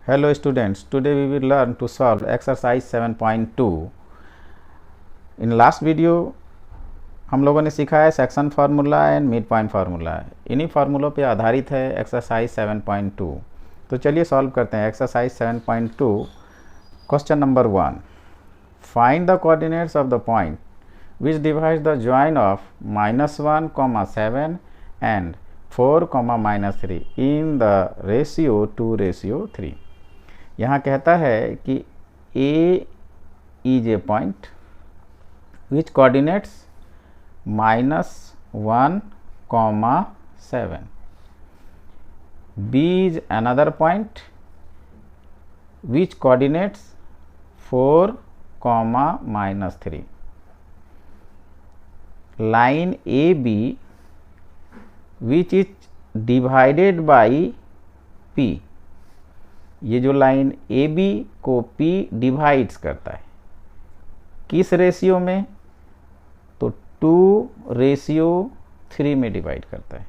Hello students, today we will learn to solve exercise 7.2. In last video हम लोगों ने सीखा है section formula and mid point formula. इन्हीं फार्मूलों पे आधारित है एक्सरसाइज 7.2। तो चलिए सॉल्व करते हैं exercise 7.2। Question number 1, find the coordinates of the point which divides the join of -1, 7 and 4, -3 in the ratio 2:3। यहाँ कहता है कि A is a point which coordinates -1, 7. B is another point which coordinates 4, -3. Line AB which is divided by P, ये जो line A B को P divides करता है किस रेशियो में, तो 2:3 में डिवाइड करता है।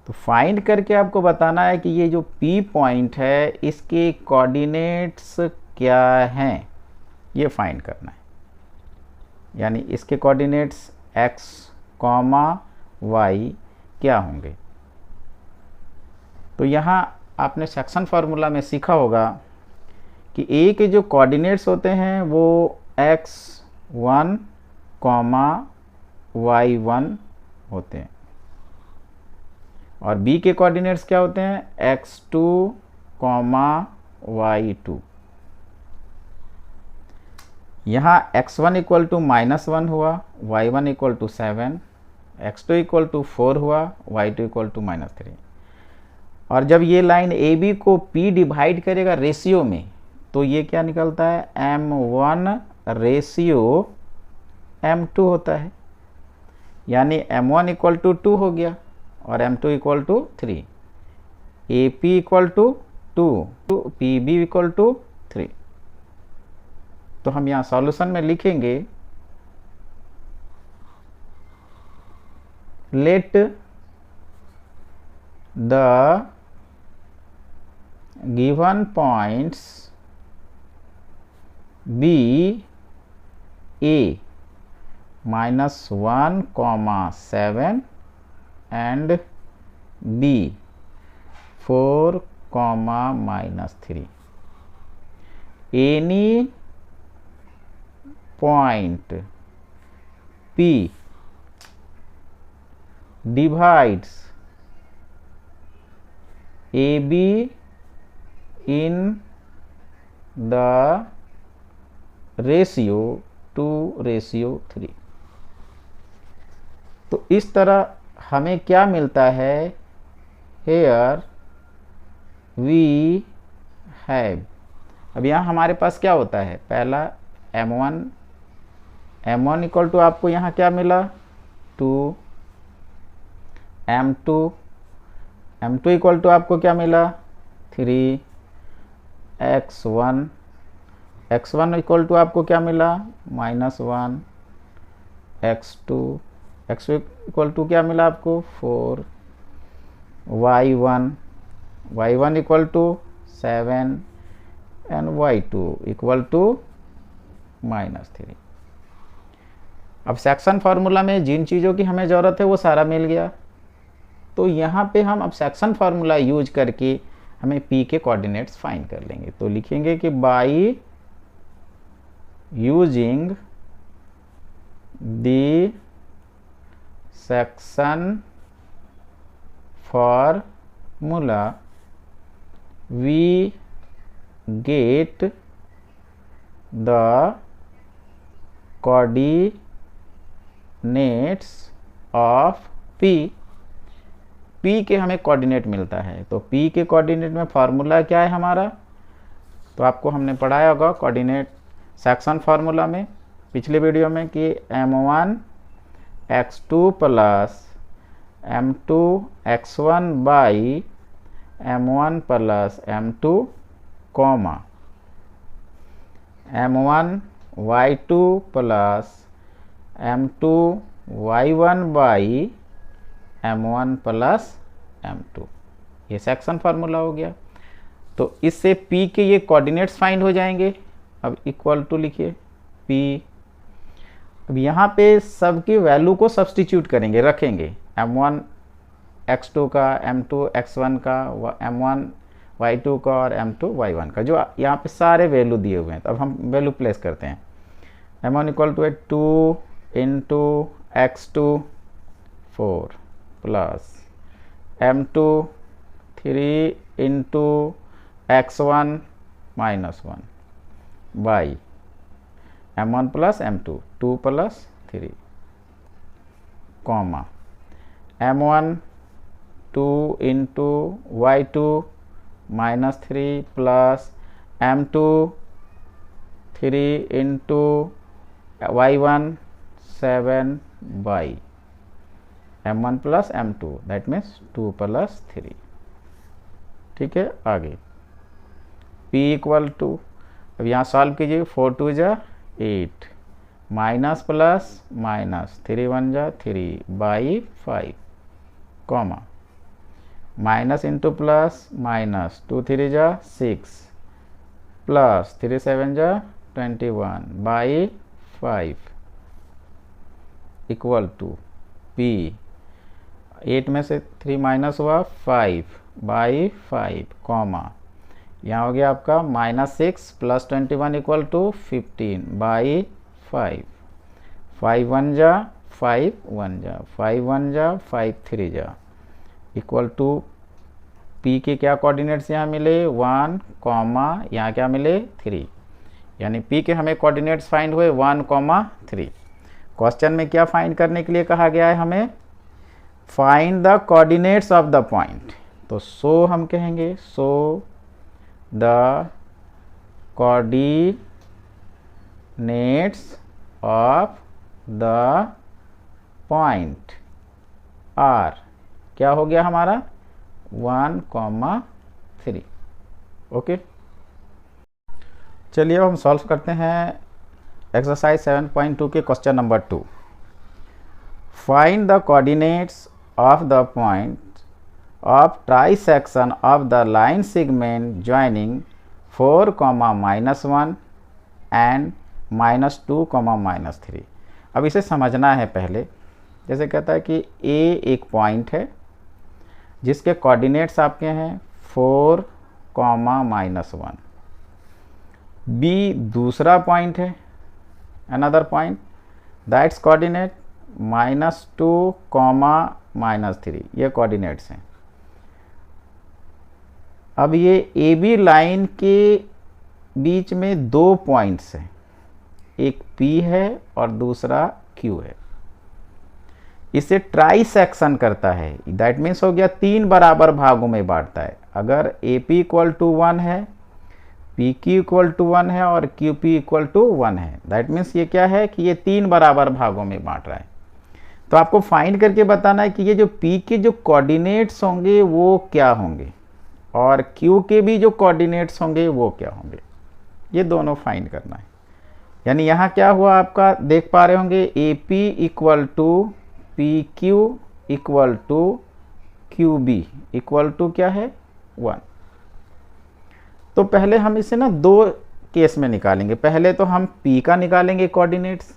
तो फाइंड करके आपको बताना है कि ये जो P पॉइंट है इसके कोऑर्डिनेट्स क्या हैं, ये फाइंड करना है। यानी इसके कोऑर्डिनेट्स x, y क्या होंगे। तो यहाँ आपने सेक्शन फार्मूला में सीखा होगा कि A के जो कोऑर्डिनेट्स होते हैं वो x1, y1 होते हैं और B के कोऑर्डिनेट्स क्या होते हैं x2, y2। यहाँ x1 इक्वल टू -1 हुआ, y1 equal to 7, x2 equal to 4 हुआ, y2 इक्वल टू -3। और जब ये लाइन ए बी को P डिवाइड करेगा रेशियो में तो ये क्या निकलता है M1 रेशियो M2 होता है। यानी M1 इक्वल टू 2 हो गया और M2 equal to 3। AP equal to 2, PB equal to 3। तो हम यहाँ सॉल्यूशन में लिखेंगे let the given points be A -1, 7 and B 4, -3। Any point P divides AB in the ratio 2:3। तो इस तरह हमें क्या मिलता है, here we have। अब यहाँ हमारे पास क्या होता है, पहला M1 इक्वल टू आपको यहाँ क्या मिला 2, M2 इक्वल टू आपको क्या मिला 3, x1 इक्वल टू आपको क्या मिला -1, x2 इक्वल टू क्या मिला आपको 4, y1 equal to 7 and y2 equal to -3। अब सेक्शन फार्मूला में जिन चीज़ों की हमें ज़रूरत है वो सारा मिल गया। तो यहाँ पे हम अब सेक्शन फार्मूला यूज करके हमें P के कोऑर्डिनेट्स फाइंड कर लेंगे। तो लिखेंगे कि by using the section formula we get the coordinates of P के हमें कोऑर्डिनेट मिलता है। तो P के कोऑर्डिनेट में फार्मूला क्या है हमारा, तो आपको हमने पढ़ाया होगा कोऑर्डिनेट सेक्शन फार्मूला में पिछले वीडियो में कि M1 x2 plus M2 x1 by M1 plus M2 M1 y2 plus M2 y1 by M1 plus M2, ये सेक्शन फार्मूला हो गया। तो इससे P के ये कोऑर्डिनेट्स फाइंड हो जाएंगे। अब इक्वल टू लिखिए P। अब यहाँ पे सबकी वैल्यू को सब्सटीट्यूट करेंगे, रखेंगे m1 x2 का, m2 x1 का, m1 y2 का और m2 y1 का, जो यहाँ पे सारे वैल्यू दिए हुए हैं। तो अब हम वैल्यू प्लेस करते हैं। m1 equal to 2 into x2 4 plus m2 3 into x1 minus 1 by m1 plus m2 2 plus 3 comma m1 2 into y2 minus 3 plus m2 3 into y1 7 by m1 plus m2 that means 2 plus 3। ठीक है, आगे p equal to, अब यहाँ solve कीजिए, 4 2 जा 8 minus plus minus 3 1 जा 3 by 5 comma minus into plus minus 2 3 जा 6 plus 3 7 जा 21 बाई 5 इक्वल टू p। 8 में से 3 माइनस हुआ 5 बाई 5 कॉमा यहाँ हो गया आपका minus 6 plus 21 equal to 15 by 5 5 1 जा 5 1 जा 5 1 जा 5 3 जा इक्वल टू p के क्या कोऑर्डिनेट्स यहाँ मिले 1 कॉमा यहाँ क्या मिले 3, यानी p के हमें कोऑर्डिनेट्स फाइंड हुए 1 कॉमा 3। क्वेश्चन में क्या फाइंड करने के लिए कहा गया है हमें, find the coordinates of the point. तो सो हम कहेंगे so the coordinates of the point are, क्या हो गया हमारा 1 कॉमा 3। ओके, चलिए अब हम सॉल्व करते हैं एक्सरसाइज 7.2 के question number 2। Find the coordinates of the point of trisection of the line segment joining 4, -1 and -2, -3। अब इसे समझना है पहले। जैसे कहता है कि A एक पॉइंट है जिसके कोऑर्डिनेट्स आपके हैं 4, -1। B दूसरा पॉइंट है, अनदर पॉइंट दैट्स कोऑर्डिनेट -2, -3, ये कोऑर्डिनेट्स हैं। अब ये ए बी लाइन के बीच में 2 पॉइंट्स हैं, एक P है और दूसरा Q है। इसे ट्राइसेक्शन करता है, दैट मीन्स हो गया 3 बराबर भागों में बांटता है। अगर AP इक्वल टू 1 है, PQ इक्वल टू 1 है और QP इक्वल टू 1 है, दैट मीन्स ये क्या है कि ये 3 बराबर भागों में बांट रहा है। तो आपको फाइंड करके बताना है कि ये जो P के जो कोऑर्डिनेट्स होंगे वो क्या होंगे और Q के भी जो कोऑर्डिनेट्स होंगे वो क्या होंगे, ये दोनों फाइंड करना है। यानी यहाँ क्या हुआ आपका, देख पा रहे होंगे AP equal to PQ equal to QB equal to क्या है 1। तो पहले हम इसे ना 2 केस में निकालेंगे। पहले तो हम P का निकालेंगे कोऑर्डिनेट्स,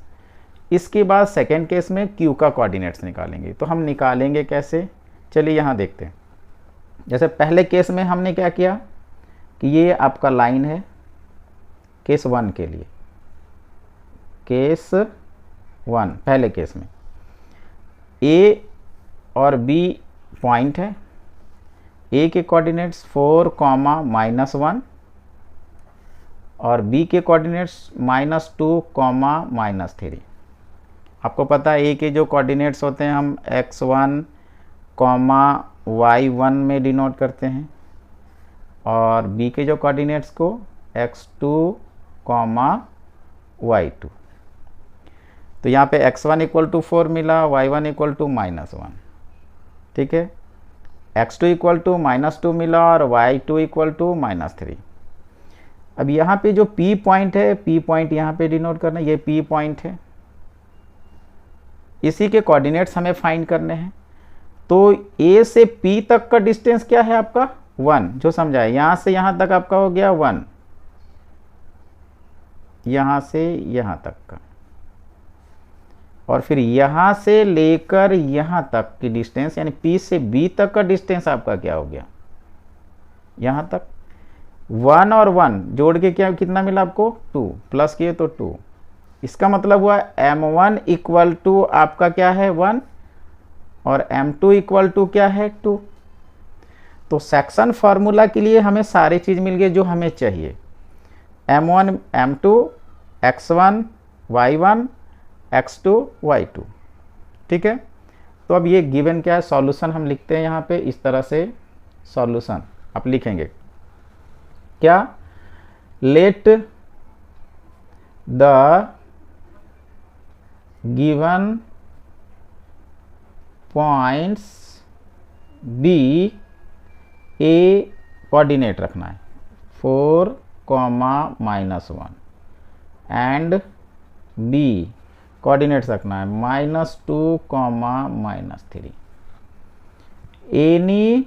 इसके बाद सेकेंड केस में Q का कोऑर्डिनेट्स निकालेंगे। तो हम निकालेंगे कैसे, चलिए यहाँ देखते हैं। जैसे पहले केस में हमने क्या किया कि ये आपका लाइन है केस 1 के लिए, केस 1 पहले केस में A और B पॉइंट है। A के कोऑर्डिनेट्स 4, -1 और B के कोऑर्डिनेट्स -2, -3। आपको पता है A के जो कोऑर्डिनेट्स होते हैं हम x1, y1 में डिनोट करते हैं और B के जो कोऑर्डिनेट्स को x2, y2। तो यहाँ पे x1 इक्वल टू 4 मिला, y1 इक्वल टू -1, ठीक है। x2 इक्वल टू -2 मिला और y2 इक्वल टू -3। अब यहाँ पे जो P पॉइंट है, P पॉइंट यहाँ पे डिनोट करना, ये P पॉइंट है, इसी के कोऑर्डिनेट्स हमें फाइंड करने हैं। तो A से P तक का डिस्टेंस क्या है आपका 1 जो समझा है, यहाँ से यहाँ तक आपका हो गया 1, यहाँ से यहाँ तक का, और फिर यहाँ से लेकर यहाँ तक की डिस्टेंस यानी P से B तक का डिस्टेंस आपका क्या हो गया, यहाँ तक 1 और 1 जोड़ के क्या कितना मिला आपको 2, प्लस किए तो 2, इसका मतलब हुआ m1 इक्वल टू आपका क्या है 1 और m2 इक्वल टू क्या है 2। तो सेक्शन फार्मूला के लिए हमें सारी चीज़ मिल गई जो हमें चाहिए, m1 m2 x1 y1 x2 y2, ठीक है। तो अब ये गिवन क्या है, सॉल्यूशन हम लिखते हैं यहाँ पे इस तरह से, सॉल्यूशन आप लिखेंगे क्या, let the given points B A coordinate रखना है 4, -1 एंड बी कोऑर्डिनेट्स रखना है -2, -3। Any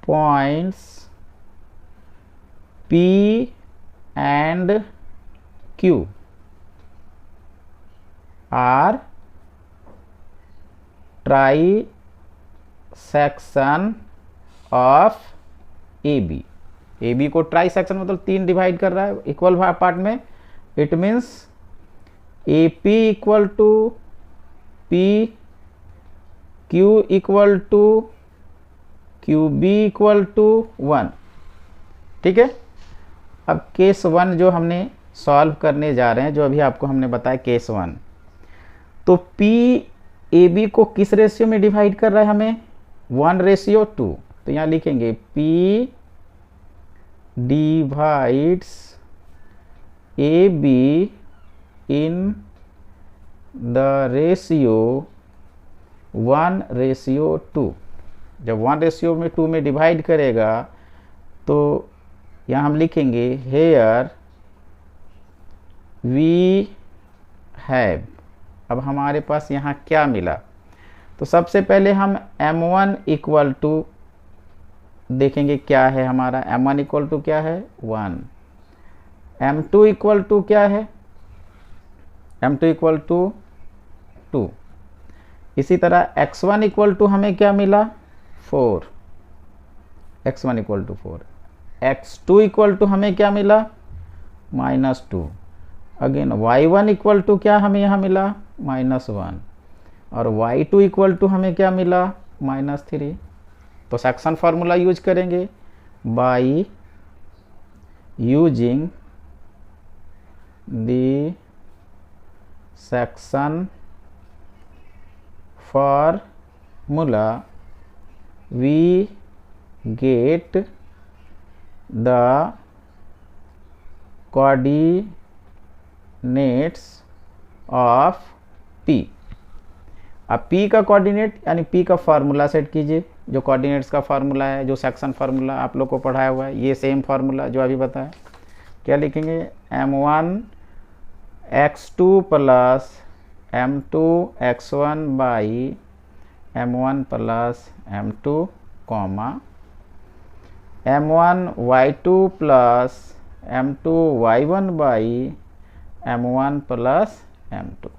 points P and Q are trisection of AB। AB को ट्राइसेक्शन मतलब 3 डिवाइड कर रहा है इक्वल पार्ट में, it means AP equal to P, Q equal to QB equal to 1, ठीक है। अब केस 1 जो हमने सॉल्व करने जा रहे हैं, जो अभी आपको हमने बताया केस 1, तो P AB को किस रेशियो में डिवाइड कर रहा है हमें 1:2, तो यहाँ लिखेंगे P divides AB in the ratio 1:2। जब 1:2 में डिवाइड करेगा तो यहाँ हम लिखेंगे हेयर वी हैव। अब हमारे पास यहाँ क्या मिला, तो सबसे पहले हम m1 इक्वल टू देखेंगे क्या है हमारा, m1 इक्वल टू क्या है 1, m2 इक्वल टू क्या है, m2 इक्वल टू 2। इसी तरह x1 इक्वल टू हमें क्या मिला 4, x1 equal to 4, x2 equal to हमें क्या मिला -2, अगेन y1 इक्वल टू क्या हमें यहाँ मिला -1, और y2 इक्वल टू हमें क्या मिला -3। तो सेक्शन फार्मूला यूज करेंगे, by using the section formula we get the coordinates of P। अब P का कोऑर्डिनेट यानी P का फार्मूला सेट कीजिए, जो कोऑर्डिनेट्स का फार्मूला है, जो सेक्शन फार्मूला आप लोग को पढ़ाया हुआ है, ये सेम फार्मूला जो अभी बताया। क्या लिखेंगे m1 x2 plus m2 x1 by m1 plus m2 comma m1 y2 plus m2 y1 by m1 plus m2।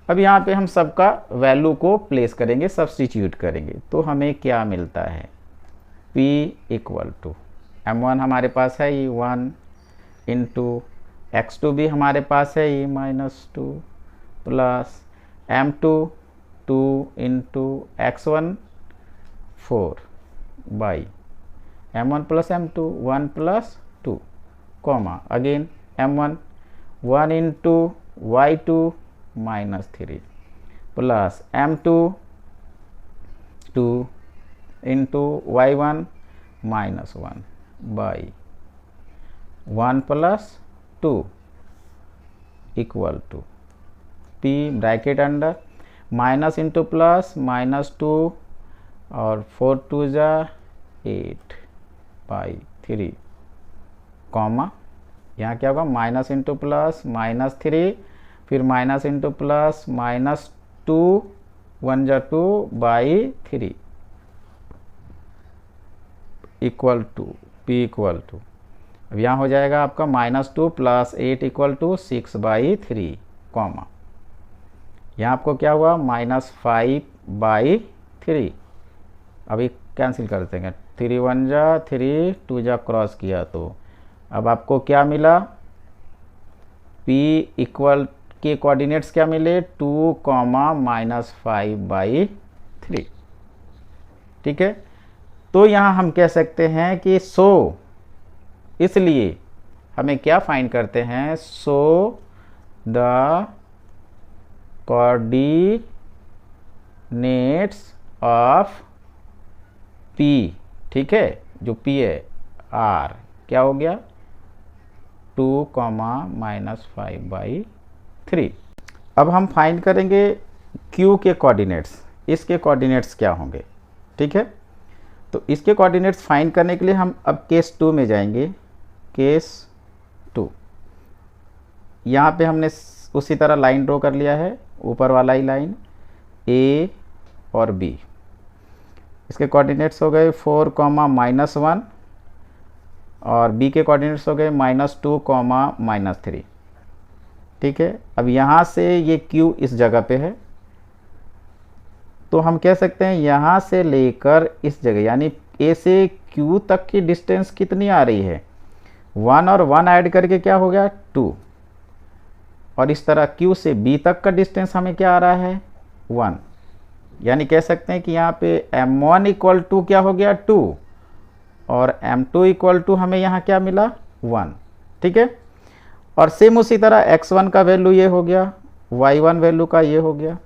अब यहाँ पे हम सबका वैल्यू को प्लेस करेंगे, सब्स्टिट्यूट करेंगे, तो हमें क्या मिलता है P इक्वल टू m1 हमारे पास है ये 1 इंटू x2 भी हमारे पास है ये -2 plus m2 2 into x1 4 by m1 plus m2 1 plus 2 comma again m1 1 into y2 -3 plus m2 2 into y1 -1 by 1 plus 2 equal to P bracket under minus into plus -2 और 4 2 जा 8 by 3 comma यहाँ क्या होगा minus into plus -3 फिर minus into plus -2 1 जा 2 by 3 equal to P equal to, अब यहाँ हो जाएगा आपका -2 + 8 = 6/3, कॉमा यहाँ आपको क्या हुआ -5/3। अभी कैंसिल कर देंगे, 3 1 जा 3 2 जा क्रॉस किया तो अब आपको क्या मिला, P इक्वल के कोऑर्डिनेट्स क्या मिले 2, -5/3। ठीक है, तो यहाँ हम कह सकते हैं कि इसलिए हमें क्या फाइंड करते हैं, द कोऑर्डिनेट्स ऑफ P। ठीक है, जो P है R क्या हो गया 2, -5/3। अब हम फाइंड करेंगे Q के कोऑर्डिनेट्स, इसके कोऑर्डिनेट्स क्या होंगे। ठीक है, तो इसके कोऑर्डिनेट्स फाइंड करने के लिए हम अब केस 2 में जाएंगे। केस 2, यहाँ पे हमने उसी तरह लाइन ड्रॉ कर लिया है, ऊपर वाला ही लाइन A और B। इसके कोऑर्डिनेट्स हो गए 4, -1 और B के कोऑर्डिनेट्स हो गए -2, -3। ठीक है, अब यहाँ से ये Q इस जगह पे है, तो हम कह सकते हैं यहाँ से लेकर इस जगह यानी A से Q तक की डिस्टेंस कितनी आ रही है, 1 और 1 ऐड करके क्या हो गया 2, और इस तरह Q से B तक का डिस्टेंस हमें क्या आ रहा है 1, यानी कह सकते हैं कि यहाँ पे M1 = क्या हो गया 2 और M2 = हमें यहाँ क्या मिला 1। ठीक है, और सेम उसी तरह x1 का वैल्यू ये हो गया, y1 वैल्यू का ये हो गया,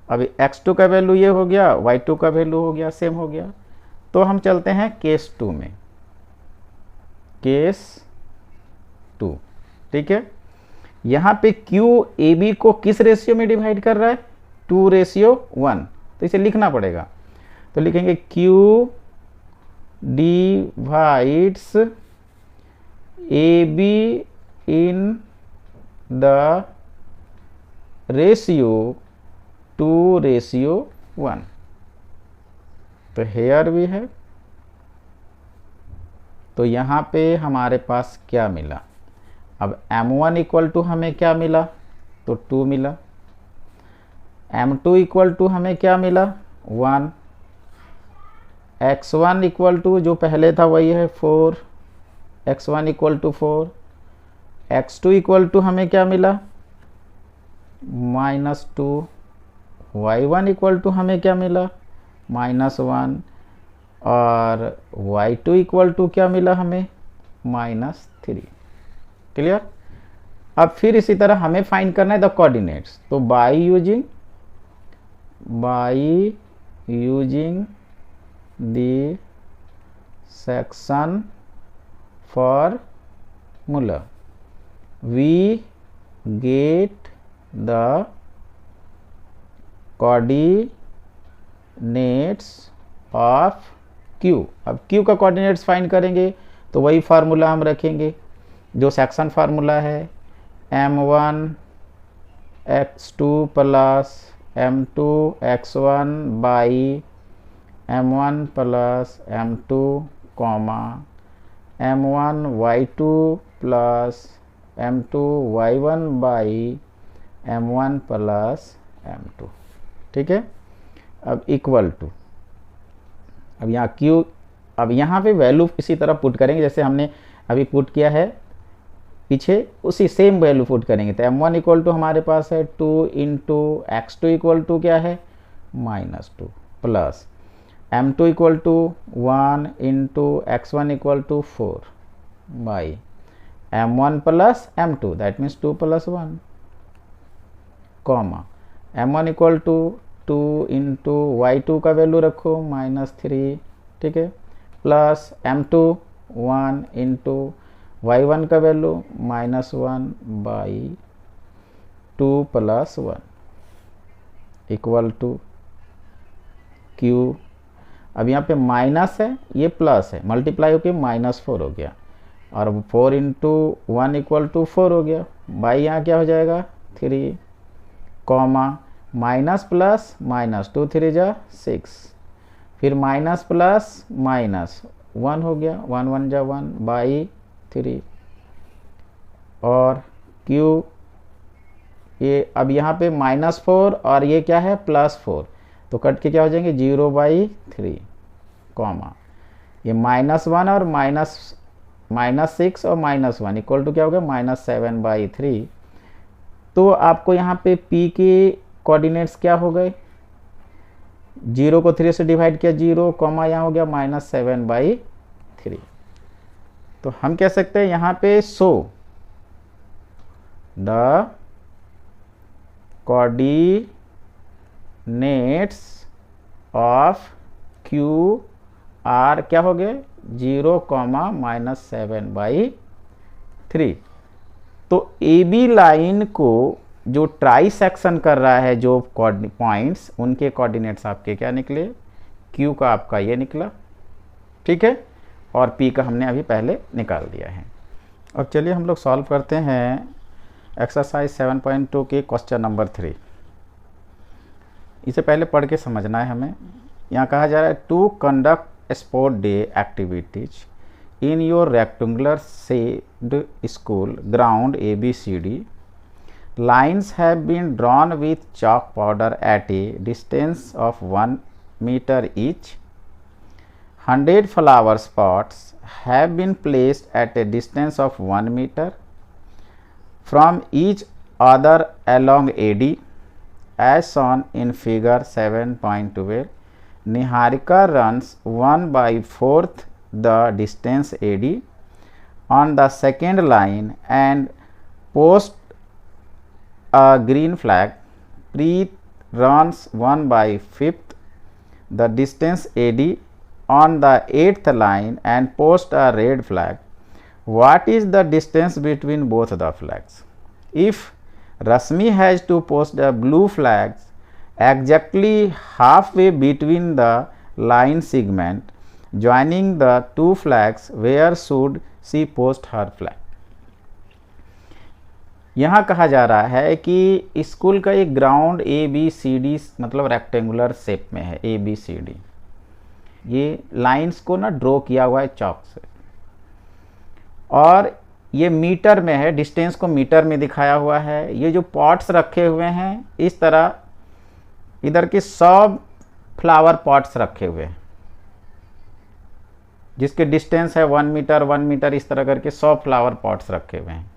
अभी x2 का वैल्यू ये हो गया, y2 का वैल्यू हो गया, सेम हो गया। तो हम चलते हैं केस 2 में, केस 2। ठीक है, यहाँ पे Q AB को किस रेशियो में डिवाइड कर रहा है 2:1, तो इसे लिखना पड़ेगा, तो लिखेंगे Q divides AB in the ratio 2:1। तो हेयर भी है, तो यहाँ पे हमारे पास क्या मिला, अब M1 = हमें क्या मिला, तो 2 मिला, M2 = हमें क्या मिला 1, x1 = जो पहले था वही है 4, x1 = 4, x2 = हमें क्या मिला -2, y1 = हमें क्या मिला -1 और y2 = क्या मिला हमें -3। क्लियर। अब फिर इसी तरह हमें फाइंड करना है द कोऑर्डिनेट्स, तो by using the section formula we get the coordinates of Q। अब Q का कोऑर्डिनेट्स फाइंड करेंगे तो वही फार्मूला हम रखेंगे जो सेक्शन फार्मूला है, m1 x2 plus m2 x1 by m1 plus m2 comma m1 y2 plus m2 y1 by m1 plus m2। ठीक है, अब इक्वल टू, अब यहाँ Q, अब यहाँ पे वैल्यू इसी तरह पुट करेंगे जैसे हमने अभी पुट किया है पीछे, उसी सेम वैल्यू पुट करेंगे। तो m1 = हमारे पास है 2 इंटू x2 = क्या है -2 plus m2 = 1 into x1 = 4 by m1 plus m2 that means 2 + 1 comma m1 = 2 into y2 का वैल्यू रखो -3। ठीक है, प्लस m2 1 इंटू y1 का value -1 by 2 + 1 equal to Q। अब यहाँ पे माइनस है, ये प्लस है, मल्टीप्लाई होके -4 हो गया, और 4 इंटू 1 = 4 हो गया, बाई यहाँ क्या हो जाएगा 3 कॉमा माइनस प्लस माइनस 2 3 जा 6, फिर माइनस प्लस माइनस 1 हो गया, 1 1 जा 1 बाई 3, और Q ये अब यहाँ पे -4 और ये क्या है +4, तो कट के क्या हो जाएंगे 0/3, कॉमा ये -1 और -6 और -1 इक्वल टू क्या हो गया -7/3। तो आपको यहाँ पे P के कोऑर्डिनेट्स क्या हो गए, 0 को 3 से डिवाइड किया 0, कॉमा यहाँ हो गया -7/3। तो हम कह सकते हैं यहाँ पे so the coordinates of Q are क्या हो गए 0, -7/3। तो ए बी लाइन को जो ट्राई सेक्शन कर रहा है, जो पॉइंट्स, उनके कोऑर्डिनेट्स आपके क्या निकले, Q का आपका ये निकला, ठीक है, और P का हमने अभी पहले निकाल दिया है। अब चलिए हम लोग सॉल्व करते हैं एक्सरसाइज 7.2 के क्वेश्चन नंबर 3। इसे पहले पढ़ के समझना है हमें। यहाँ कहा जा रहा है to conduct sport day activities in your rectangular shaped school ground ABCD, lines have been drawn with chalk powder at a distance of 1 meter each. 100 flower pots have been placed at a distance of 1 meter from each other along AD as shown in figure 7.12. Niharika runs 1/4 the distance AD on the second line and posts a green flag. Preet runs 1/5 the distance AD on the 8th line and posts a red flag. What is the distance between both the flags? If Rasmi has to post a blue flag exactly halfway between the line segment joining the two flags, where should she post her flag? यहाँ कहा जा रहा है कि school का एक ground ABCD मतलब rectangular shape में है ABCD। ये लाइंस को ना ड्रॉ किया हुआ है चॉक से, और ये मीटर में है, डिस्टेंस को मीटर में दिखाया हुआ है। ये जो पॉट्स रखे हुए हैं इस तरह, इधर के 100 फ्लावर पॉट्स रखे हुए हैं जिसके डिस्टेंस है 1 मीटर 1 मीटर, इस तरह करके 100 फ्लावर पॉट्स रखे हुए हैं।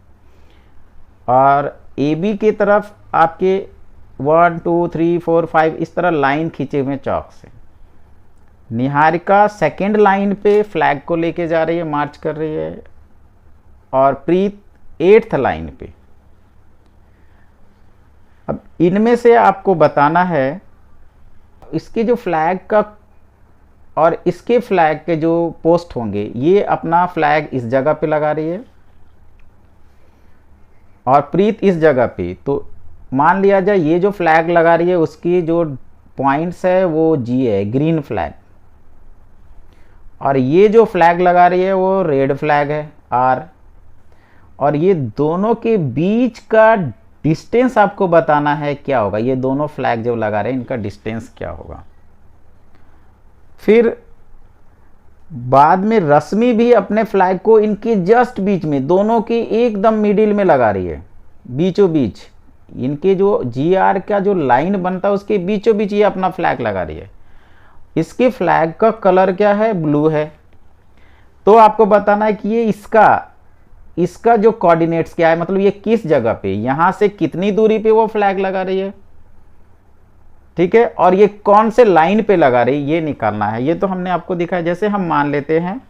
और AB की तरफ आपके 1 2 3 4 5 इस तरह लाइन खींचे हुए चौक से। निहारिका सेकेंड लाइन पे फ्लैग को लेके जा रही है, मार्च कर रही है, और प्रीत 8th लाइन पे। अब इनमें से आपको बताना है इसके जो फ्लैग का और इसके फ्लैग के जो पोस्ट होंगे, ये अपना फ्लैग इस जगह पे लगा रही है और प्रीत इस जगह पे। तो मान लिया जाए ये जो फ्लैग लगा रही है उसकी जो पॉइंट्स है वो G है, ग्रीन फ्लैग, और ये जो फ्लैग लगा रही है वो रेड फ्लैग है R। और ये दोनों के बीच का डिस्टेंस आपको बताना है क्या होगा, ये दोनों फ्लैग जो लगा रहे हैं इनका डिस्टेंस क्या होगा। फिर बाद में रश्मि भी अपने फ्लैग को इनके जस्ट बीच में, दोनों के एकदम मिडिल में लगा रही है, बीचों बीच इनके जो GR का जो लाइन बनता है उसके बीचों बीच ये अपना फ्लैग लगा रही है। इसके फ्लैग का कलर क्या है, ब्लू है। तो आपको बताना है कि ये इसका जो कोऑर्डिनेट्स क्या है, मतलब ये किस जगह पे, यहां से कितनी दूरी पे वो फ्लैग लगा रही है, ठीक है, और ये कौन से लाइन पे लगा रही है ये निकालना है। ये तो हमने आपको दिखाया। जैसे हम मान लेते हैं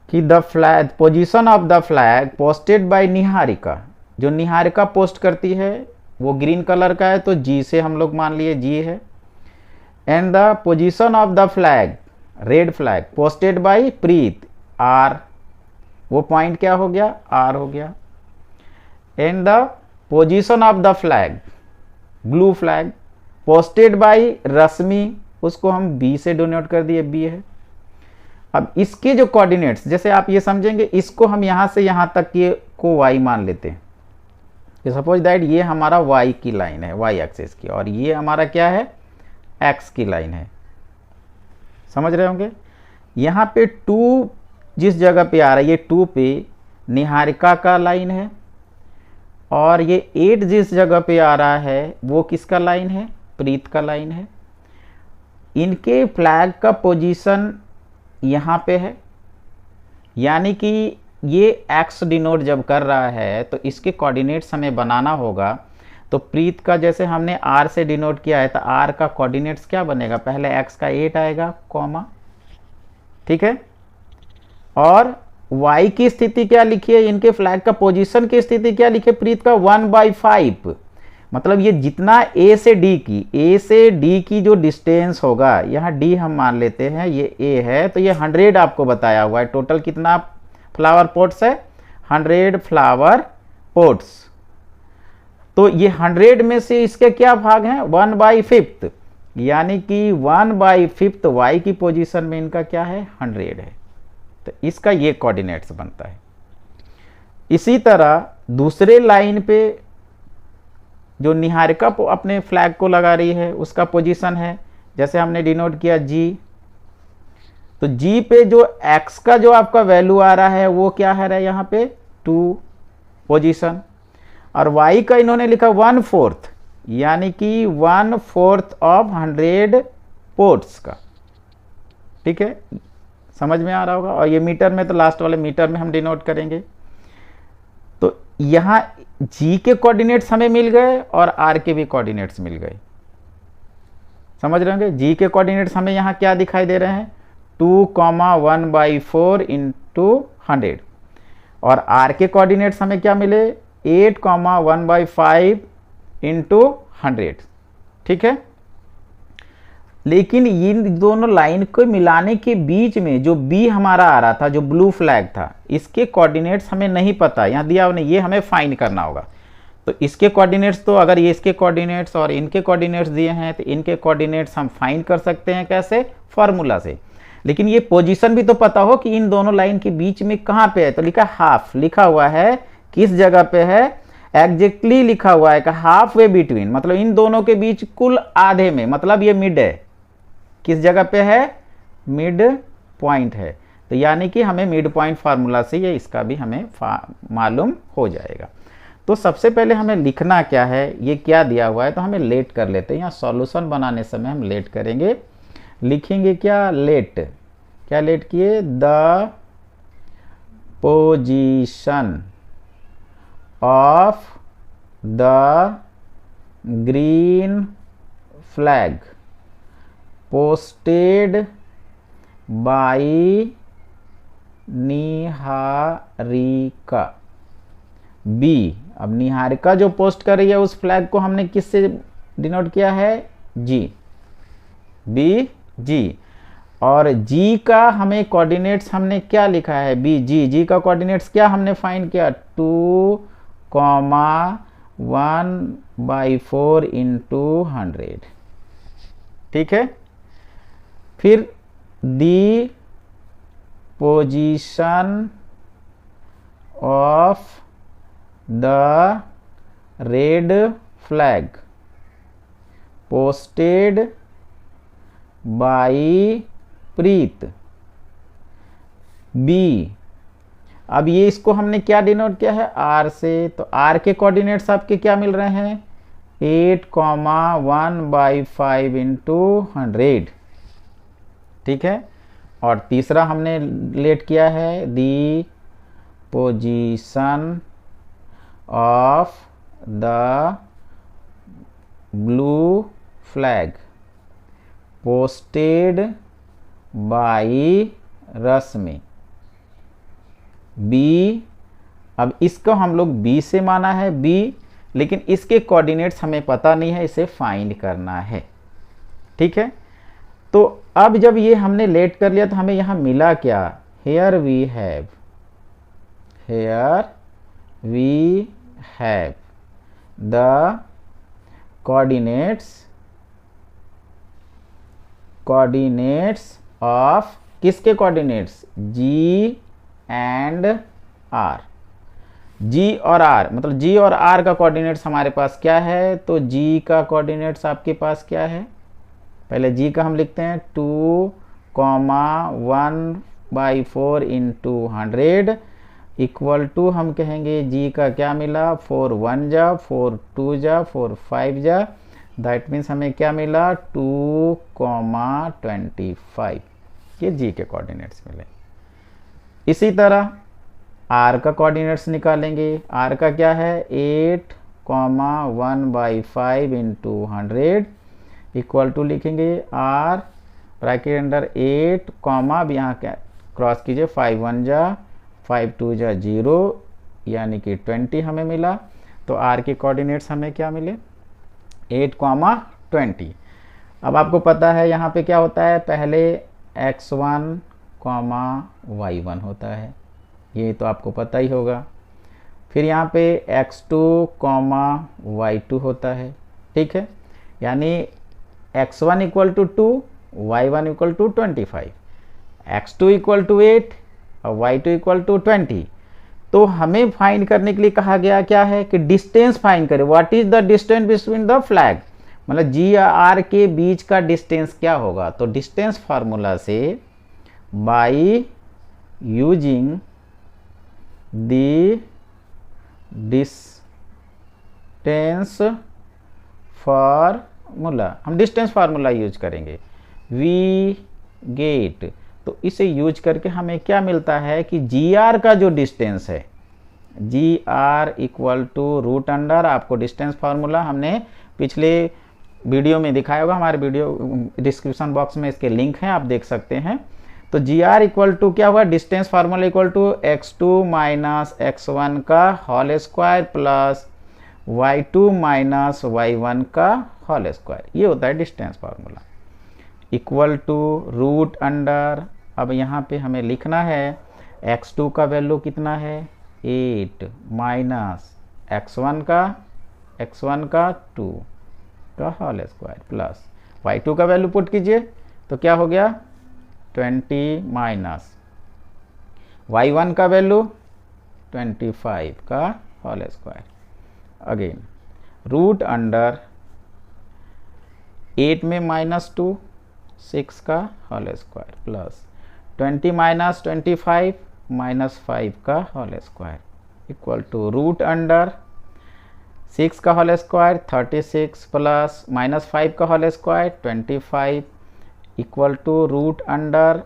कि the flag position of the flag posted by Niharika, जो निहारिका पोस्ट करती है वो ग्रीन कलर का है, तो G से हम लोग मान लिए G है। And the position of the flag red flag posted by Preet R, वो पॉइंट क्या हो गया, R हो गया। And the position of the flag blue flag posted by Rashmi, उसको हम B से डोनेट कर दिए, B है। अब इसके जो कोऑर्डिनेट्स, जैसे आप ये समझेंगे, इसको हम यहां से यहां तक ये को Y मान लेते हैं। सपोज दैट ये हमारा Y की लाइन है, Y एक्सिस की, और ये हमारा क्या है, X की लाइन है। समझ रहे होंगे। यहाँ पे 2 जिस जगह पे आ रहा है, ये 2 पे निहारिका का लाइन है, और ये 8 जिस जगह पे आ रहा है वो किसका लाइन है, प्रीत का लाइन है। इनके फ्लैग का पोजीशन यहाँ पे है, यानी कि ये एक्स डिनोट जब कर रहा है तो इसके कोऑर्डिनेट्स हमें बनाना होगा। तो प्रीत का जैसे हमने आर से डिनोट किया है, तो आर का कोऑर्डिनेट्स क्या बनेगा, पहले एक्स का 8 आएगा कॉमा, ठीक है। और y की स्थिति क्या लिखी है, इनके फ्लैग का पोजीशन की स्थिति क्या लिखी है प्रीत का, 1/5। मतलब ये जितना a से d की जो डिस्टेंस होगा, यहाँ d हम मान लेते हैं, ये a है, तो ये 100 आपको बताया हुआ है। टोटल कितना फ्लावर पॉट्स है, 100 फ्लावर पॉट्स। तो ये 100 में से इसके क्या भाग हैं, 1/5, यानी कि 1/5 y की पोजीशन में इनका क्या है, 100 है। तो इसका ये कोऑर्डिनेट्स बनता है। इसी तरह दूसरे लाइन पे जो निहारिका अपने फ्लैग को लगा रही है उसका पोजीशन है, जैसे हमने डिनोट किया g, तो g पे जो x का जो आपका वैल्यू आ रहा है वो क्या है यहाँ पे 2 पोजीशन, और y का इन्होंने लिखा 1/4, यानी कि 1/4 ऑफ 100 पोर्ट्स का, ठीक है, समझ में आ रहा होगा। और ये मीटर में, तो लास्ट वाले मीटर में हम डिनोट करेंगे। तो यहाँ g के कोऑर्डिनेट्स हमें मिल गए और r के भी कोऑर्डिनेट्स मिल गए, समझ रहे होंगे। g के कोऑर्डिनेट्स हमें यहाँ क्या दिखाई दे रहे हैं, 2,1/4 इंटू 100, और r के कोऑर्डिनेट्स हमें क्या मिले, 8,1/5 इंटू 100, ठीक है। लेकिन इन दोनों लाइन को मिलाने के बीच में जो b हमारा आ रहा था, जो ब्लू फ्लैग था, इसके कोऑर्डिनेट्स हमें नहीं पता, यहाँ दिया उन्हें, ये हमें फाइंड करना होगा। तो इसके कोऑर्डिनेट्स, तो अगर ये इसके कोऑर्डिनेट्स और इनके कोऑर्डिनेट्स दिए हैं तो इनके कोऑर्डिनेट्स हम फाइंड कर सकते हैं, कैसे, फॉर्मूला से। लेकिन ये पोजीशन भी तो पता हो कि इन दोनों लाइन के बीच में कहाँ पे है, तो लिखा हाफ, लिखा हुआ है किस जगह पे है, एग्जैक्टली लिखा हुआ है कि हाफ वे बिटवीन, मतलब इन दोनों के बीच कुल आधे में, मतलब ये मिड है, किस जगह पे है, मिड पॉइंट है। तो यानी कि हमें मिड पॉइंट फार्मूला से ये इसका भी हमें मालूम हो जाएगा। तो सबसे पहले हमें लिखना क्या है, ये क्या दिया हुआ है, तो हमें लेट कर लेते हैं। यहाँ सॉल्यूशन बनाने समय हम लेट करेंगे, लिखेंगे क्या, लेट, क्या लेट किए, the position of the green flag posted by Niharika B. अब निहारिका जो पोस्ट कर रही है उस फ्लैग को हमने किससे डिनोट किया है, जी, बी जी, और जी का हमें कोऑर्डिनेट्स हमने क्या लिखा है, बी जी, जी का कोऑर्डिनेट्स क्या हमने फाइंड किया, 2,1/4 इंटू 100, ठीक है। फिर the position of the red flag posted by Preet B. अब ये इसको हमने क्या डिनोट किया है, आर से, तो आर के कोऑर्डिनेट्स आपके क्या मिल रहे हैं, 8,1/5 इंटू 100, ठीक है। और तीसरा हमने लेट किया है, the position of the blue flag posted by Rashmi B. अब इसको हम लोग बी से माना है, बी, लेकिन इसके कोऑर्डिनेट्स हमें पता नहीं है, इसे फाइंड करना है, ठीक है। तो अब जब ये हमने लेट कर लिया तो हमें यहाँ मिला क्या, here we have the coordinates of, किसके coordinates, G and R, G और आर, मतलब जी और आर का कोऑर्डिनेट्स हमारे पास क्या है, तो जी का कोऑर्डिनेट्स आपके पास क्या है, पहले जी का हम लिखते हैं कॉमा 1/4 इंटू 100 इक्वल टू हम कहेंगे जी का क्या मिला, 4 1 जा, 4 2 जा, 4 5 जा, दैट मीन्स हमें क्या मिला 2,25। ये जी के कोऑर्डिनेट्स मिले। इसी तरह आर का कोऑर्डिनेट्स निकालेंगे। आर का क्या है 8, 1/5 इंटू 100 इक्वल टू लिखेंगे आर ब्रैकेट अंडर 8 कॉमा, अब यहाँ क्या क्रॉस कीजिए, 5 1 जा, 5 2 जा 0 यानी कि 20 हमें मिला। तो आर के कोऑर्डिनेट्स हमें क्या मिले 8, 20। अब आपको पता है यहाँ पे क्या होता है, पहले x1, y1 होता है, ये तो आपको पता ही होगा। फिर यहाँ पे x2, y2 होता है, ठीक है। यानी x1 equal to 2, y1 equal to 25, x2 equal to 8 और y2 इक्वल टू 20। तो हमें फाइंड करने के लिए कहा गया क्या है कि डिस्टेंस फाइंड करें। What is the distance between the flag, मतलब जी आर के बीच का डिस्टेंस क्या होगा। तो डिस्टेंस फार्मूला से by using the distance formula, हम डिस्टेंस फार्मूला यूज करेंगे, वी गेट। तो इसे यूज करके हमें क्या मिलता है कि जी आर का जो डिस्टेंस है, G R equal to root under, आपको डिस्टेंस फार्मूला हमने पिछले वीडियो में दिखाया होगा, हमारे वीडियो डिस्क्रिप्शन बॉक्स में इसके लिंक हैं, आप देख सकते हैं। तो जी आर इक्वल टू क्या हुआ, distance formula equal to x2 minus x1 का whole square plus y2 minus y1 का होल स्क्वायर, ये होता है distance formula. Equal to root under, अब यहाँ पे हमें लिखना है x2 का वैल्यू कितना है 8 माइनस x1 का 2 का होल स्क्वायर प्लस y2 का वैल्यू पुट कीजिए तो क्या हो गया 20 माइनस y1 का वैल्यू 25 का whole square. Again root under 8 में -2 6 का होल स्क्वायर प्लस 20 माइनस 25 -5 का whole square equal to root under 6 का होल स्क्वायर 36 प्लस -5 का whole square 25 equal to root under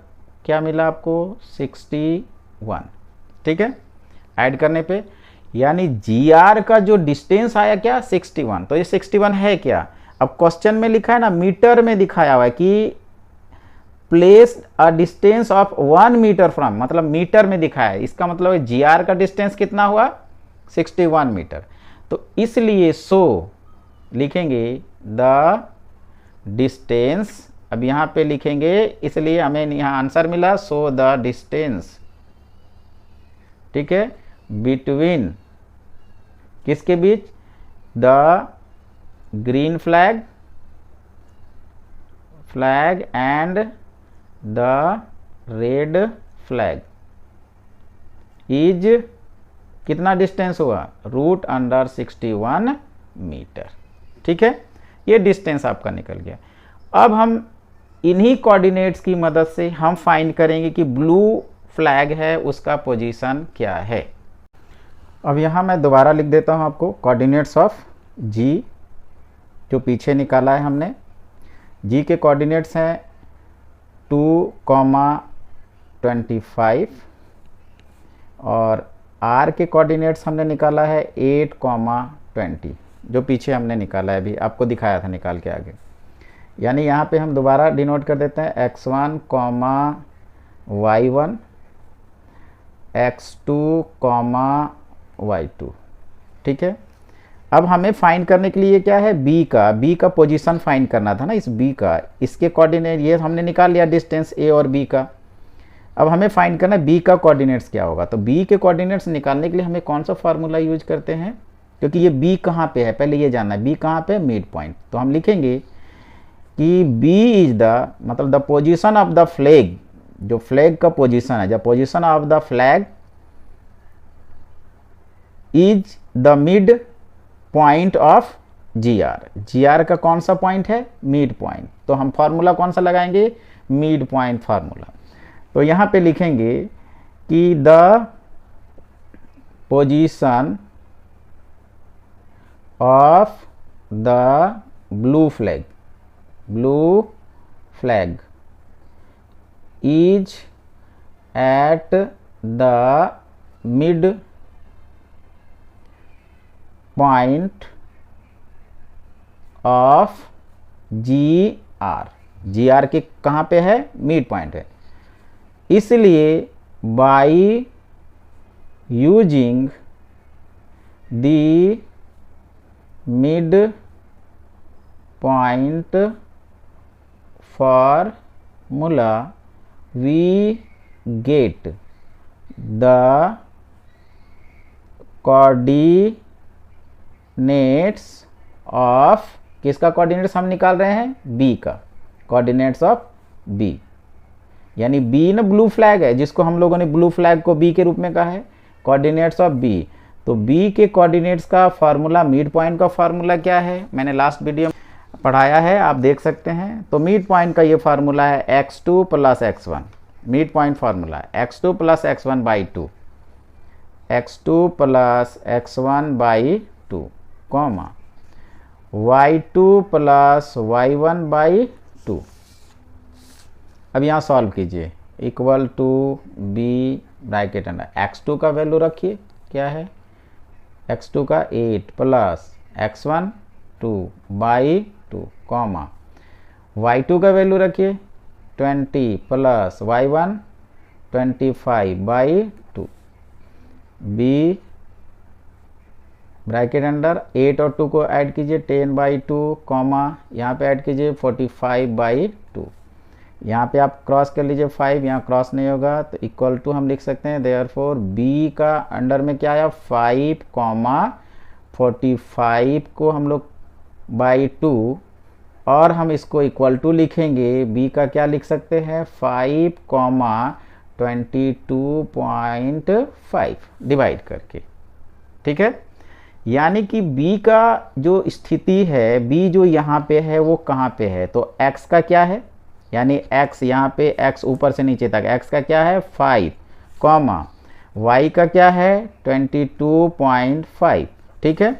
क्या मिला आपको 61। ठीक है, ऐड करने पे यानी जी आर का जो डिस्टेंस आया क्या 61। तो ये 61 है क्या, अब क्वेश्चन में लिखा है ना मीटर में दिखाया हुआ है कि place a distance of 1 meter from, मतलब मीटर में दिखाया है, इसका मतलब है जी आर का डिस्टेंस कितना हुआ 61 मीटर। तो इसलिए सो लिखेंगे द डिस्टेंस, अब यहां पे लिखेंगे इसलिए हमें यहां आंसर मिला सो द डिस्टेंस, ठीक है, बिटवीन किसके बीच the green flag and the red flag is कितना डिस्टेंस हुआ रूट अंडर 61 मीटर। ठीक है, ये डिस्टेंस आपका निकल गया। अब हम इन्हीं कोऑर्डिनेट्स की मदद से हम फाइंड करेंगे कि ब्लू फ्लैग है उसका पोजीशन क्या है। अब यहाँ मैं दोबारा लिख देता हूँ आपको कोऑर्डिनेट्स ऑफ जी जो पीछे निकाला है हमने। जी के कोऑर्डिनेट्स हैं 2,25 और आर के कोऑर्डिनेट्स हमने निकाला है 8,20 जो पीछे हमने निकाला है, अभी आपको दिखाया था निकाल के आगे। यानी यहाँ पे हम दोबारा डिनोट कर देते हैं x1, y1, x2, y2। ठीक है, अब हमें फाइंड करने के लिए क्या है बी का पोजीशन फाइंड करना था ना, इस बी का, इसके कोऑर्डिनेट ये हमने निकाल लिया डिस्टेंस ए और बी का। अब हमें फाइंड करना है बी का कोऑर्डिनेट्स क्या होगा। तो बी के कोऑर्डिनेट्स निकालने के लिए हमें कौन सा फार्मूला यूज करते हैं, क्योंकि ये बी कहाँ पे है पहले ये जानना है, बी कहाँ पे मिड पॉइंट। तो हम लिखेंगे कि बी इज द मतलब the position of the flag, जो फ्लैग का पोजीशन है, the position of the flag is the mid point of G R. G R का कौन सा पॉइंट है मिड पॉइंट। तो हम फॉर्मूला कौन सा लगाएंगे मिड पॉइंट फार्मूला। तो यहाँ पे लिखेंगे कि the position of the blue flag is at the mid point of G R के कहाँ पे है, मिड पॉइंट है। इसलिए by using the mid point formula we get the coordinates of, किसका कोऑर्डिनेट्स हम निकाल रहे हैं, बी का, कोऑर्डिनेट्स ऑफ बी, यानी बी ना ब्लू फ्लैग है, जिसको हम लोगों ने ब्लू फ्लैग को बी के रूप में कहा है, कोऑर्डिनेट्स ऑफ बी। तो बी के कोऑर्डिनेट्स का फार्मूला, मिड पॉइंट का फार्मूला क्या है, मैंने लास्ट वीडियो में पढ़ाया है, आप देख सकते हैं। तो मिड पॉइंट का ये फार्मूला है x2 + x1, mid point formula है x2 + x1/2, x2 + x1/2, comma y2 + y1/2। अब यहाँ सॉल्व कीजिए, equal to B bracket under x2 का वैल्यू रखिए, क्या है, x2 का 8 + x1 2/2, कॉमा y2 का वैल्यू रखिए 20 + y1 25/2, बी ब्रैकेट अंडर 8 और 2 को ऐड कीजिए 10/2, कॉमा यहाँ पे ऐड कीजिए 45/2, यहाँ पे आप क्रॉस कर लीजिए 5, यहाँ क्रॉस नहीं होगा तो इक्वल टू हम लिख सकते हैं, देयरफॉर बी का अंडर में क्या आया 5, 45 को हम लोग /2 और हम इसको इक्वल टू लिखेंगे, बी का क्या लिख सकते हैं 5, 22.5 डिवाइड करके, ठीक है। यानी कि b का जो स्थिति है, b जो यहाँ पे है वो कहाँ पे है, तो x का क्या है, यानी x यहाँ पे x ऊपर से नीचे तक x का क्या है 5, कॉमा y का क्या है 22.5, ठीक है,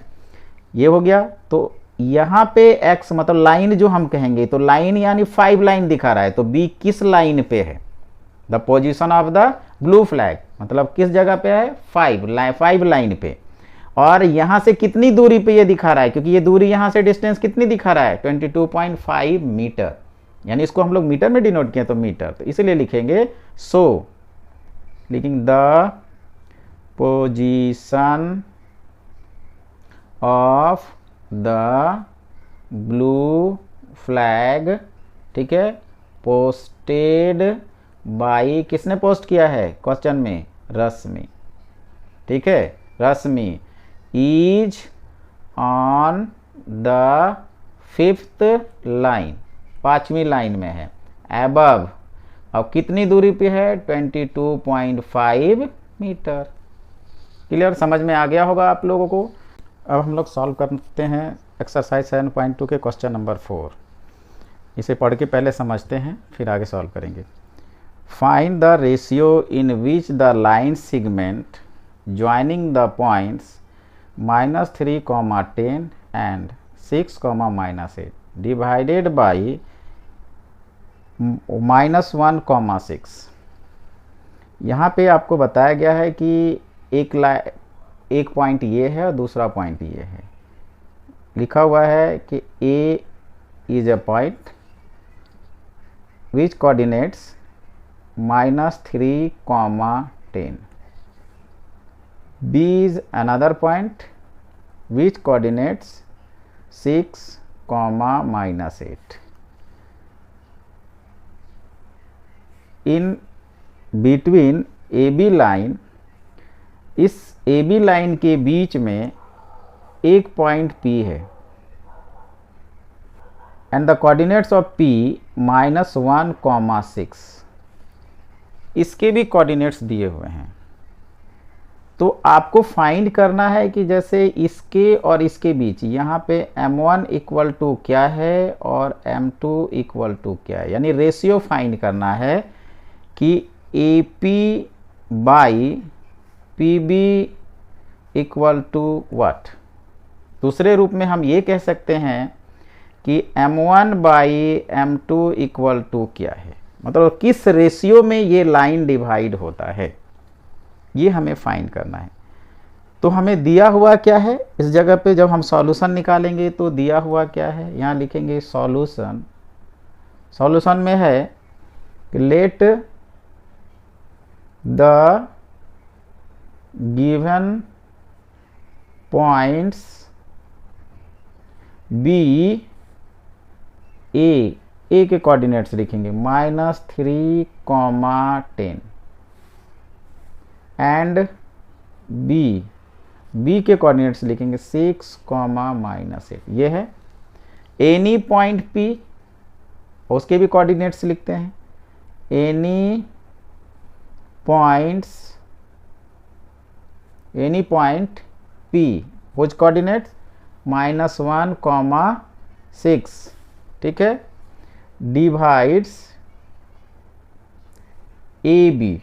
ये हो गया। तो यहाँ पे x मतलब लाइन जो हम कहेंगे, तो लाइन यानी 5 लाइन दिखा रहा है, तो b किस लाइन पे है, the position of the blue flag, मतलब किस जगह पे है 5 लाइन पे, और यहाँ से कितनी दूरी पे ये दिखा रहा है, क्योंकि ये दूरी यहाँ से डिस्टेंस कितनी दिखा रहा है 22.5 मीटर, यानी इसको हम लोग मीटर में डिनोट किए तो मीटर, तो इसलिए लिखेंगे सो, लिखेंगे the position of the blue flag, ठीक है, पोस्टेड बाई, किसने पोस्ट किया है क्वेश्चन में, रश्मि, ठीक है, Rashmi, is on the 5th line, 5वीं लाइन में है, एबव, अब कितनी दूरी पे है 22.5 मीटर। क्लियर, समझ में आ गया होगा आप लोगों को। अब हम लोग सॉल्व करते हैं एक्सरसाइज 7.2 के क्वेश्चन नंबर 4। इसे पढ़ के पहले समझते हैं, फिर आगे सॉल्व करेंगे। Find the ratio in which the line segment joining the points -3, 10 and 6, -8 divided by -1, 6। यहाँ पे आपको बताया गया है कि एक पॉइंट ये है और दूसरा पॉइंट ये है, लिखा हुआ है कि A is a point which coordinates -3, 10, B is another point which coordinates 6, -8. In between AB line, इस AB लाइन के बीच में एक पॉइंट P है and the coordinates of P -1, 6, इसके भी कोऑर्डिनेट्स दिए हुए हैं। तो तो आपको फाइंड करना है कि जैसे इसके और इसके बीच यहाँ पे m1 इक्वल टू क्या है और m2 इक्वल टू क्या है, यानी रेशियो फाइंड करना है कि AP by PB equal to what. दूसरे रूप में हम ये कह सकते हैं कि m1 by m2 equal to क्या है, मतलब किस रेशियो में ये लाइन डिवाइड होता है, ये हमें फाइंड करना है। तो हमें दिया हुआ क्या है, इस जगह पे जब हम सॉल्यूशन निकालेंगे तो दिया हुआ क्या है, यहाँ लिखेंगे सॉल्यूशन। सॉल्यूशन में है कि let the given points B A के कोऑर्डिनेट्स लिखेंगे -3, 10 एंड बी के कोऑर्डिनेट्स लिखेंगे 6, -8। ये है एनी पॉइंट P, उसके भी कोऑर्डिनेट्स लिखते हैं any point P which coordinates -1, 6, ठीक है, डिवाइड्स AB।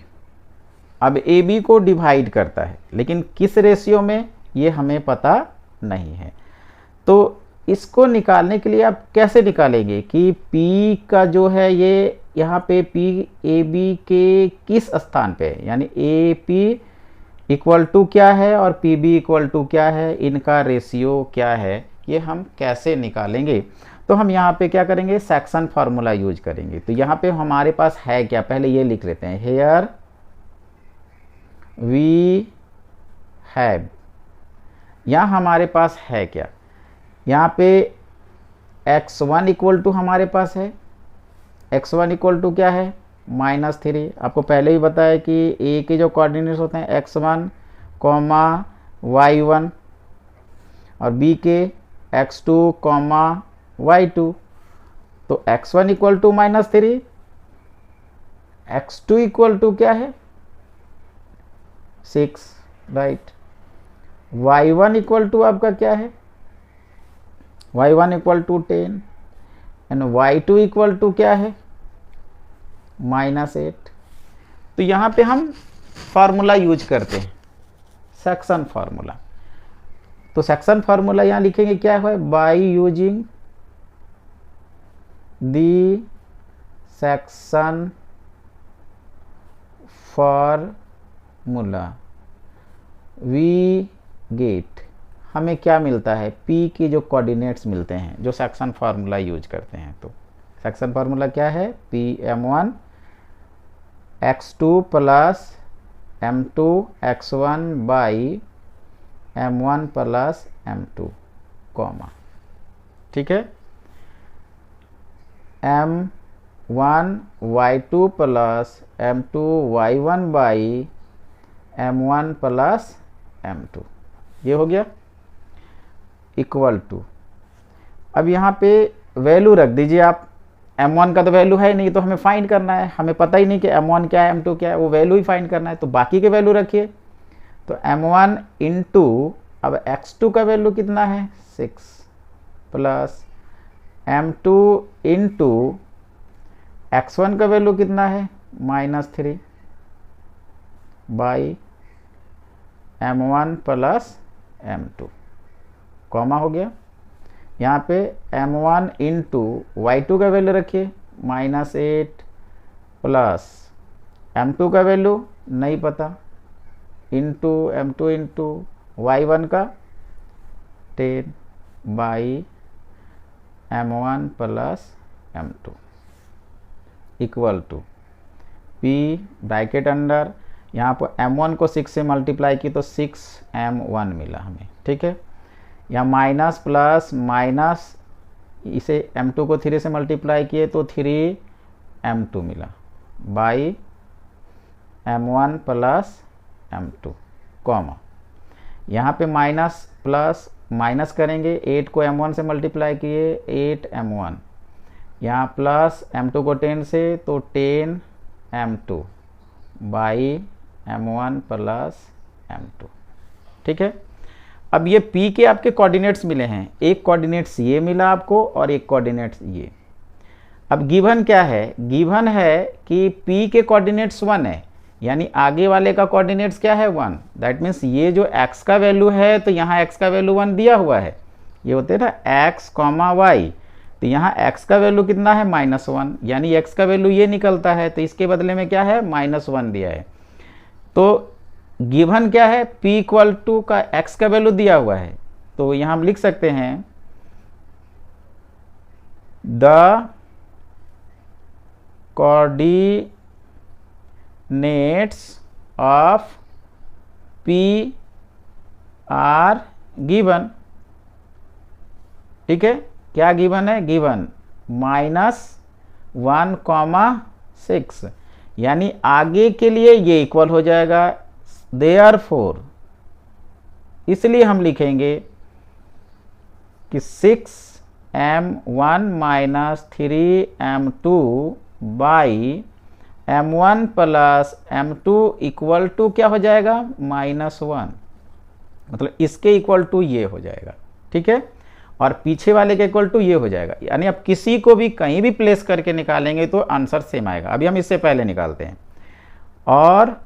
अब AB को डिवाइड करता है, लेकिन किस रेशियो में ये हमें पता नहीं है। तो इसको निकालने के लिए आप कैसे निकालेंगे कि P का जो है ये यहाँ पे P AB के किस स्थान पे है, यानी AP इक्वल टू क्या है और PB इक्वल टू क्या है, इनका रेशियो क्या है, ये हम कैसे निकालेंगे। तो हम यहाँ पे क्या करेंगे, सेक्शन फार्मूला यूज करेंगे। तो यहाँ पे हमारे पास है क्या, पहले ये लिख लेते हैं, हेयर वी हैव, यहाँ हमारे पास है क्या, यहाँ पे x1 इक्वल टू हमारे पास है, x1 इक्वल टू क्या है -3। आपको पहले ही बताया कि a के जो कोऑर्डिनेट्स होते हैं x1, y1 और b के x2, y2। तो x1 equal to -3, x2 equal to क्या है 6, राइट। y1 इक्वल टू आपका क्या है, y1 equal to 10 and y2 equal to क्या है -8। तो यहाँ पे हम फार्मूला यूज करते हैं, सेक्शन फार्मूला। तो सेक्शन फार्मूला यहाँ लिखेंगे क्या है, by using the section formula we get, हमें क्या मिलता है, P के जो कोऑर्डिनेट्स मिलते हैं जो सेक्शन फार्मूला यूज करते हैं। तो सेक्शन फार्मूला क्या है, PM1 x2 plus M2 x1 by M1 plus M2, ठीक है, M1 y2 plus M2 y1 by M1 plus M2, ये हो गया इक्वल टू। अब यहाँ पे वैल्यू रख दीजिए आप, M1 का तो वैल्यू है नहीं, तो हमें फाइंड करना है, हमें पता ही नहीं कि M1 क्या है M2 क्या है, वो वैल्यू ही फाइंड करना है। तो बाकी के वैल्यू रखिए, तो M1 इंटू, अब x2 का वैल्यू कितना है 6 प्लस M2 इंटू x1 का वैल्यू कितना है -3 by M1 plus M2, comma हो गया। यहाँ पे M1 इंटू y2 का वैल्यू रखिए -8 प्लस M2 का वैल्यू नहीं पता, इंटू M2 इंटू y1 का 10 by M1 plus M2 equal to P bracket under, यहाँ पर M1 को 6 से मल्टीप्लाई की तो 6M1 मिला हमें, ठीक है। यहाँ माइनस प्लस माइनस, इसे M2 को 3 से मल्टीप्लाई किए तो 3M2 मिला by M1 plus M2, comma, यहाँ पे माइनस प्लस माइनस करेंगे, 8 को M1 से मल्टीप्लाई किए 8M1, यहाँ प्लस M2 को 10 से तो 10M2 by M1 plus m2। ठीक है, अब ये p के आपके कोऑर्डिनेट्स मिले हैं, एक कोऑर्डिनेट्स ये मिला आपको और एक कोऑर्डिनेट्स ये। अब गिवन क्या है, गिवन है कि p के कोऑर्डिनेट्स 1 है, यानी आगे वाले का कोऑर्डिनेट्स क्या है 1। दैट मीन्स ये जो x का वैल्यू है तो यहाँ x का वैल्यू 1 दिया हुआ है, ये होते हैं ना x, y, तो यहाँ x का वैल्यू कितना है -1, यानी x का वैल्यू ये निकलता है, तो इसके बदले में क्या है -1 दिया है। तो गिवन क्या है, p इक्वल टू का x का वैल्यू दिया हुआ है, तो यहाँ हम लिख सकते हैं the coordinates of p are given. ठीक है, क्या गिवन है, गिवन -1,6, यानी आगे के लिए ये इक्वल हो जाएगा, देयरफॉर इसलिए हम लिखेंगे कि 6m1 - 3m2 by m1 plus m2 equal to क्या हो जाएगा -1, मतलब इसके इक्वल टू ये हो जाएगा। ठीक है, और पीछे वाले के इक्वल टू ये हो जाएगा, यानी आप किसी को भी कहीं भी प्लेस करके निकालेंगे तो आंसर सेम आएगा। अभी हम इससे पहले निकालते हैं, और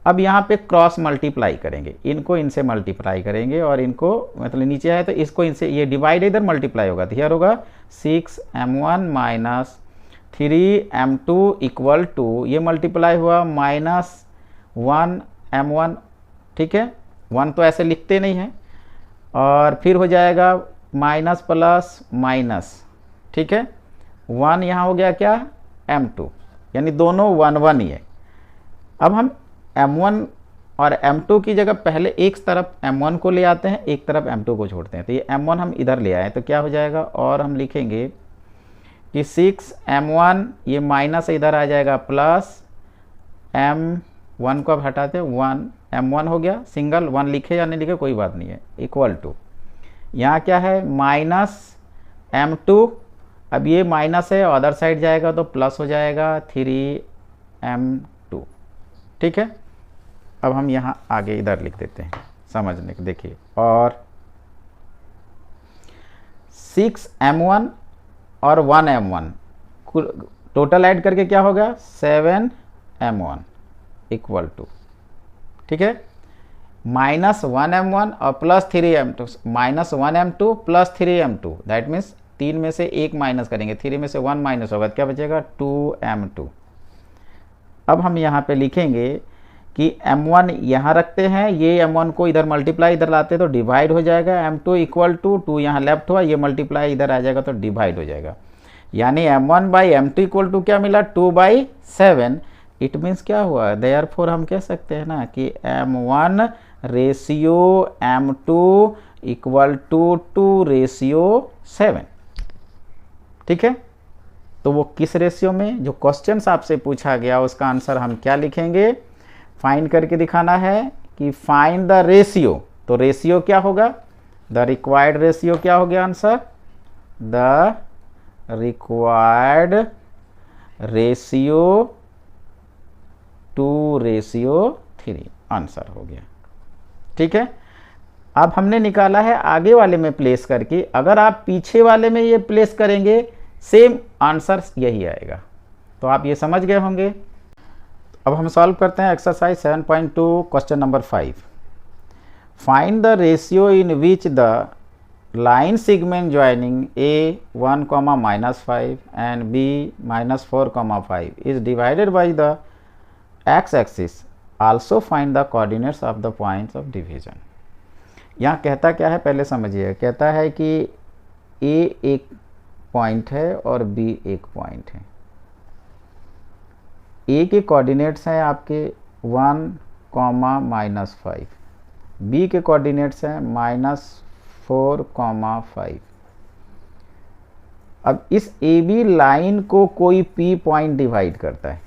अब यहाँ पे क्रॉस मल्टीप्लाई करेंगे, इनको इनसे मल्टीप्लाई करेंगे और इनको मतलब नीचे है तो इसको इनसे, ये डिवाइड इधर मल्टीप्लाई होगा, तो हियर होगा 6m1 - 3m2 इक्वल टू, ये मल्टीप्लाई हुआ -1m1। ठीक है, 1 तो ऐसे लिखते नहीं हैं, और फिर हो जाएगा माइनस प्लस माइनस। ठीक है, 1 यहाँ हो गया क्या m2, यानी दोनों 1 1 ही है। अब हम m1 और m2 की जगह पहले एक तरफ m1 को ले आते हैं, एक तरफ m2 को छोड़ते हैं, तो ये m1 हम इधर ले आए तो क्या हो जाएगा, और हम लिखेंगे कि 6m1, ये माइनस इधर आ जाएगा, प्लस m1 को अब हटाते हैं 1, m1 हो गया, सिंगल 1 लिखे या नहीं लिखे कोई बात नहीं है, इक्वल टू यहाँ क्या है -m2, अब ये माइनस है अदर साइड जाएगा तो प्लस हो जाएगा 3m2। ठीक है, अब हम यहाँ आगे इधर लिख देते हैं समझने के, देखिए, और 6m1 और 1m1 टोटल ऐड करके क्या होगा 7m1 इक्वल टू, ठीक है, -1m1 और plus 3m2, -1m2 plus 3m2, that means 3 में से 1 माइनस करेंगे, 3 में से 1 माइनस होगा, क्या बचेगा 2m2। अब हम यहाँ पे लिखेंगे कि m1 यहाँ रखते हैं, ये m1 को इधर मल्टीप्लाई इधर लाते तो डिवाइड हो जाएगा, m2 इक्वल टू 2 यहाँ लेफ्ट हुआ, ये मल्टीप्लाई इधर आ जाएगा तो डिवाइड हो जाएगा, यानी m1 by m2 equal to क्या मिला 2/7। इट मीन्स क्या हुआ, देयरफॉर हम कह सकते हैं ना कि m1 ratio m2 equal to 2/7। ठीक है, तो वो किस रेशियो में, जो क्वेश्चन आपसे पूछा गया उसका आंसर हम क्या लिखेंगे, फाइंड करके दिखाना है कि फाइंड द रेशियो, तो रेशियो क्या होगा, द रिक्वायर्ड रेशियो क्या हो गया answer, the required ratio 2/3 answer हो गया। ठीक है, अब हमने निकाला है आगे वाले में प्लेस करके, अगर आप पीछे वाले में ये प्लेस करेंगे सेम आंसर यही आएगा, तो आप ये समझ गए होंगे। अब हम सॉल्व करते हैं exercise 7.2 question number 5। Find the ratio in which the line segment joining A1, -5 and B -4, 5 is divided by the x-axis. Also find the coordinates of the points of division. यहाँ कहता क्या है पहले समझिए, कहता है कि A एक पॉइंट है और B एक पॉइंट है। A के कोऑर्डिनेट्स हैं आपके 1, -5, B के कोऑर्डिनेट्स हैं -4, 5। अब इस AB लाइन को कोई P पॉइंट डिवाइड करता है,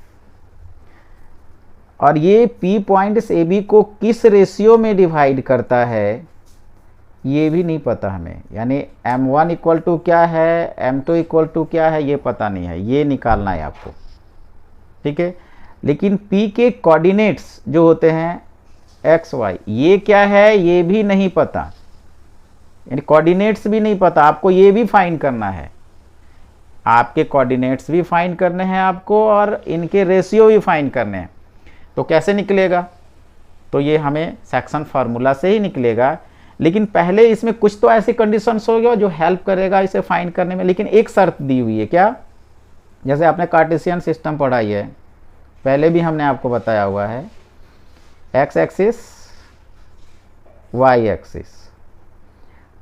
और ये P पॉइंट इस AB को किस रेशियो में डिवाइड करता है ये भी नहीं पता हमें, यानी m1 इक्वल टू क्या है, m2 इक्वल टू क्या है ये पता नहीं है, ये निकालना है आपको। ठीक है, लेकिन P के कोऑर्डिनेट्स जो होते हैं एक्स वाई, ये क्या है ये भी नहीं पता, यानी कोऑर्डिनेट्स भी नहीं पता, आपको ये भी फाइंड करना है, आपके कोऑर्डिनेट्स भी फाइंड करने हैं आपको और इनके रेशियो भी फाइंड करने हैं। तो कैसे निकलेगा, तो ये हमें सेक्शन फार्मूला से ही निकलेगा, लेकिन पहले इसमें कुछ तो ऐसी कंडीशंस होगा जो हेल्प करेगा इसे फाइंड करने में। लेकिन एक शर्त दी हुई है, क्या, जैसे आपने कार्टेशियन सिस्टम पढ़ाई है, पहले भी हमने आपको बताया हुआ है, एक्स एक्सिस वाई एक्सिस,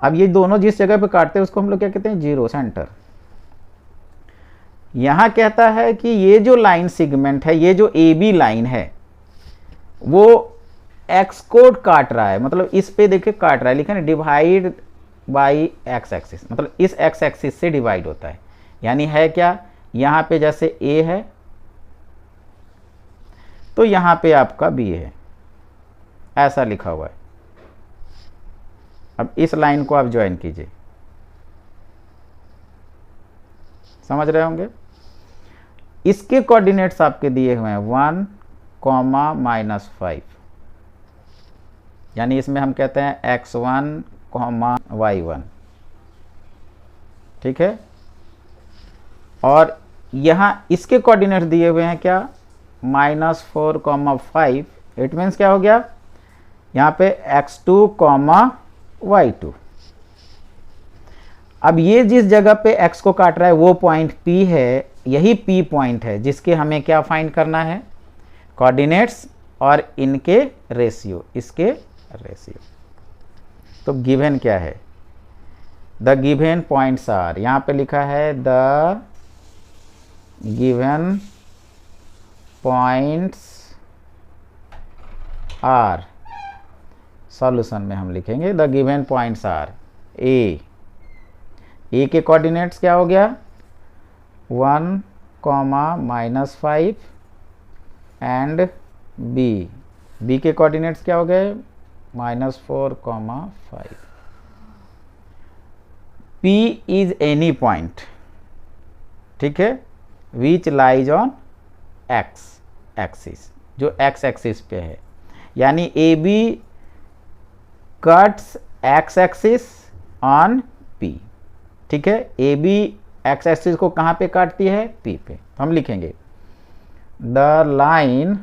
अब ये दोनों जिस जगह पे काटते हैं उसको हम लोग क्या कहते हैं, जीरो सेंटर। यहां कहता है कि ये जो लाइन सेगमेंट है, ये जो ए बी लाइन है, वो एक्स को काट रहा है, मतलब इस पे देखिए काट रहा है, लिखा है डिवाइड बाई एक्स एक्सिस, मतलब इस एक्स एक्सिस से डिवाइड होता है। यानी है क्या, यहां पे जैसे ए है तो यहां पे आपका बी है, ऐसा लिखा हुआ है। अब इस लाइन को आप ज्वाइन कीजिए, समझ रहे होंगे। इसके कोऑर्डिनेट्स आपके दिए हुए हैं 1, -5, यानी इसमें हम कहते हैं x1, y1, ठीक है। और यहां इसके कोऑर्डिनेट्स दिए हुए हैं क्या, -4, 5, इट मीन्स क्या हो गया, यहां पे x2, y2। अब ये जिस जगह पे x को काट रहा है वो पॉइंट P है, यही P पॉइंट है जिसके हमें क्या फाइंड करना है, कोऑर्डिनेट्स और इनके रेशियो, इसके रेशियो। तो गिवन क्या है, द गिवन पॉइंट्स आर, यहां पे लिखा है the given points are, solution में हम लिखेंगे the given points are, A के कोऑर्डिनेट्स क्या हो गया, 1, -5 एंड बी के कोऑर्डिनेट्स क्या हो गए, -4, 5। P इज एनी पॉइंट, ठीक है, which lies on x axis, जो एक्स एक्सिस पे है, यानी A B cuts x axis on P, ठीक है। ए बी एक्स एक्सिस को कहाँ पे काटती है, P पे। तो हम लिखेंगे द लाइन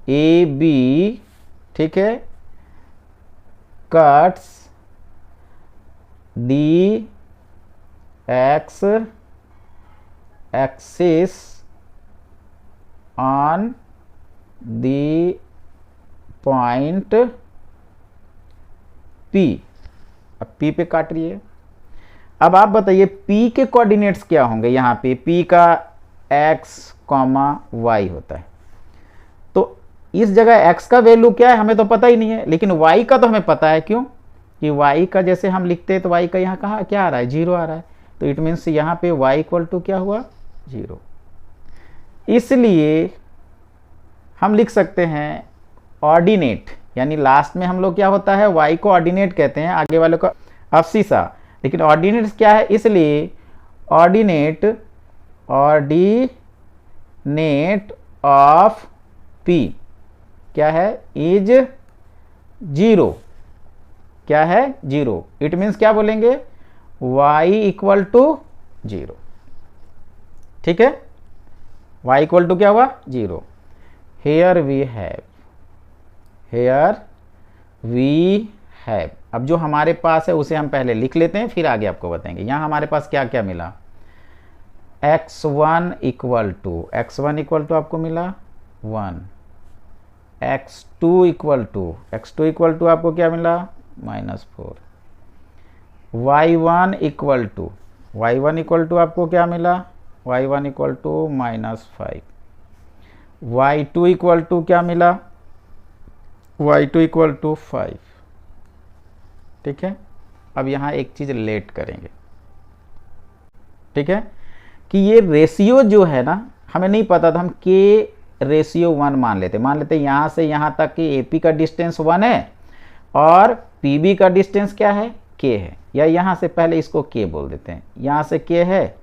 ए बी, ठीक है, cuts the x axis on the point P। अब P पे काट रही है। अब आप बताइए P के कोऑर्डिनेट्स क्या होंगे, यहाँ पे P का x, y होता है, तो इस जगह x का वैल्यू क्या है हमें तो पता ही नहीं है, लेकिन y का तो हमें पता है। क्यों कि y का जैसे हम लिखते हैं तो y का यहाँ कहाँ क्या आ रहा है, 0 आ रहा है, तो इट मीन्स यहाँ पे y इक्वल टू क्या हुआ, 0। इसलिए हम लिख सकते हैं ऑर्डिनेट, यानी लास्ट में हम लोग क्या होता है, y को ऑर्डिनेट कहते हैं, आगे वाले को अब्सिसा, लेकिन ऑर्डिनेट क्या है, इसलिए ऑर्डिनेट ऑफ P क्या है, इज 0, क्या है 0। इट मीन्स क्या बोलेंगे, y इक्वल टू 0, ठीक है, y इक्वल टू क्या हुआ, 0। हेयर वी हैव, अब जो हमारे पास है उसे हम पहले लिख लेते हैं, फिर आगे आपको बताएंगे। यहां हमारे पास क्या क्या मिला, x1 इक्वल टू आपको मिला 1, x2 इक्वल टू आपको क्या मिला, -4, y1 इक्वल टू आपको क्या मिला, y1 equal to -5, y2 equal to क्या मिला, y2 इक्वल टू 5, ठीक है। अब यहां एक चीज लेट करेंगे, ठीक है, कि ये रेशियो जो है ना हमें नहीं पता था, हम k रेशियो 1 मान लेते यहां से यहां तक कि AP का डिस्टेंस 1 है और PB का डिस्टेंस क्या है, k है, या यहां से पहले इसको k बोल देते हैं, यहां से k है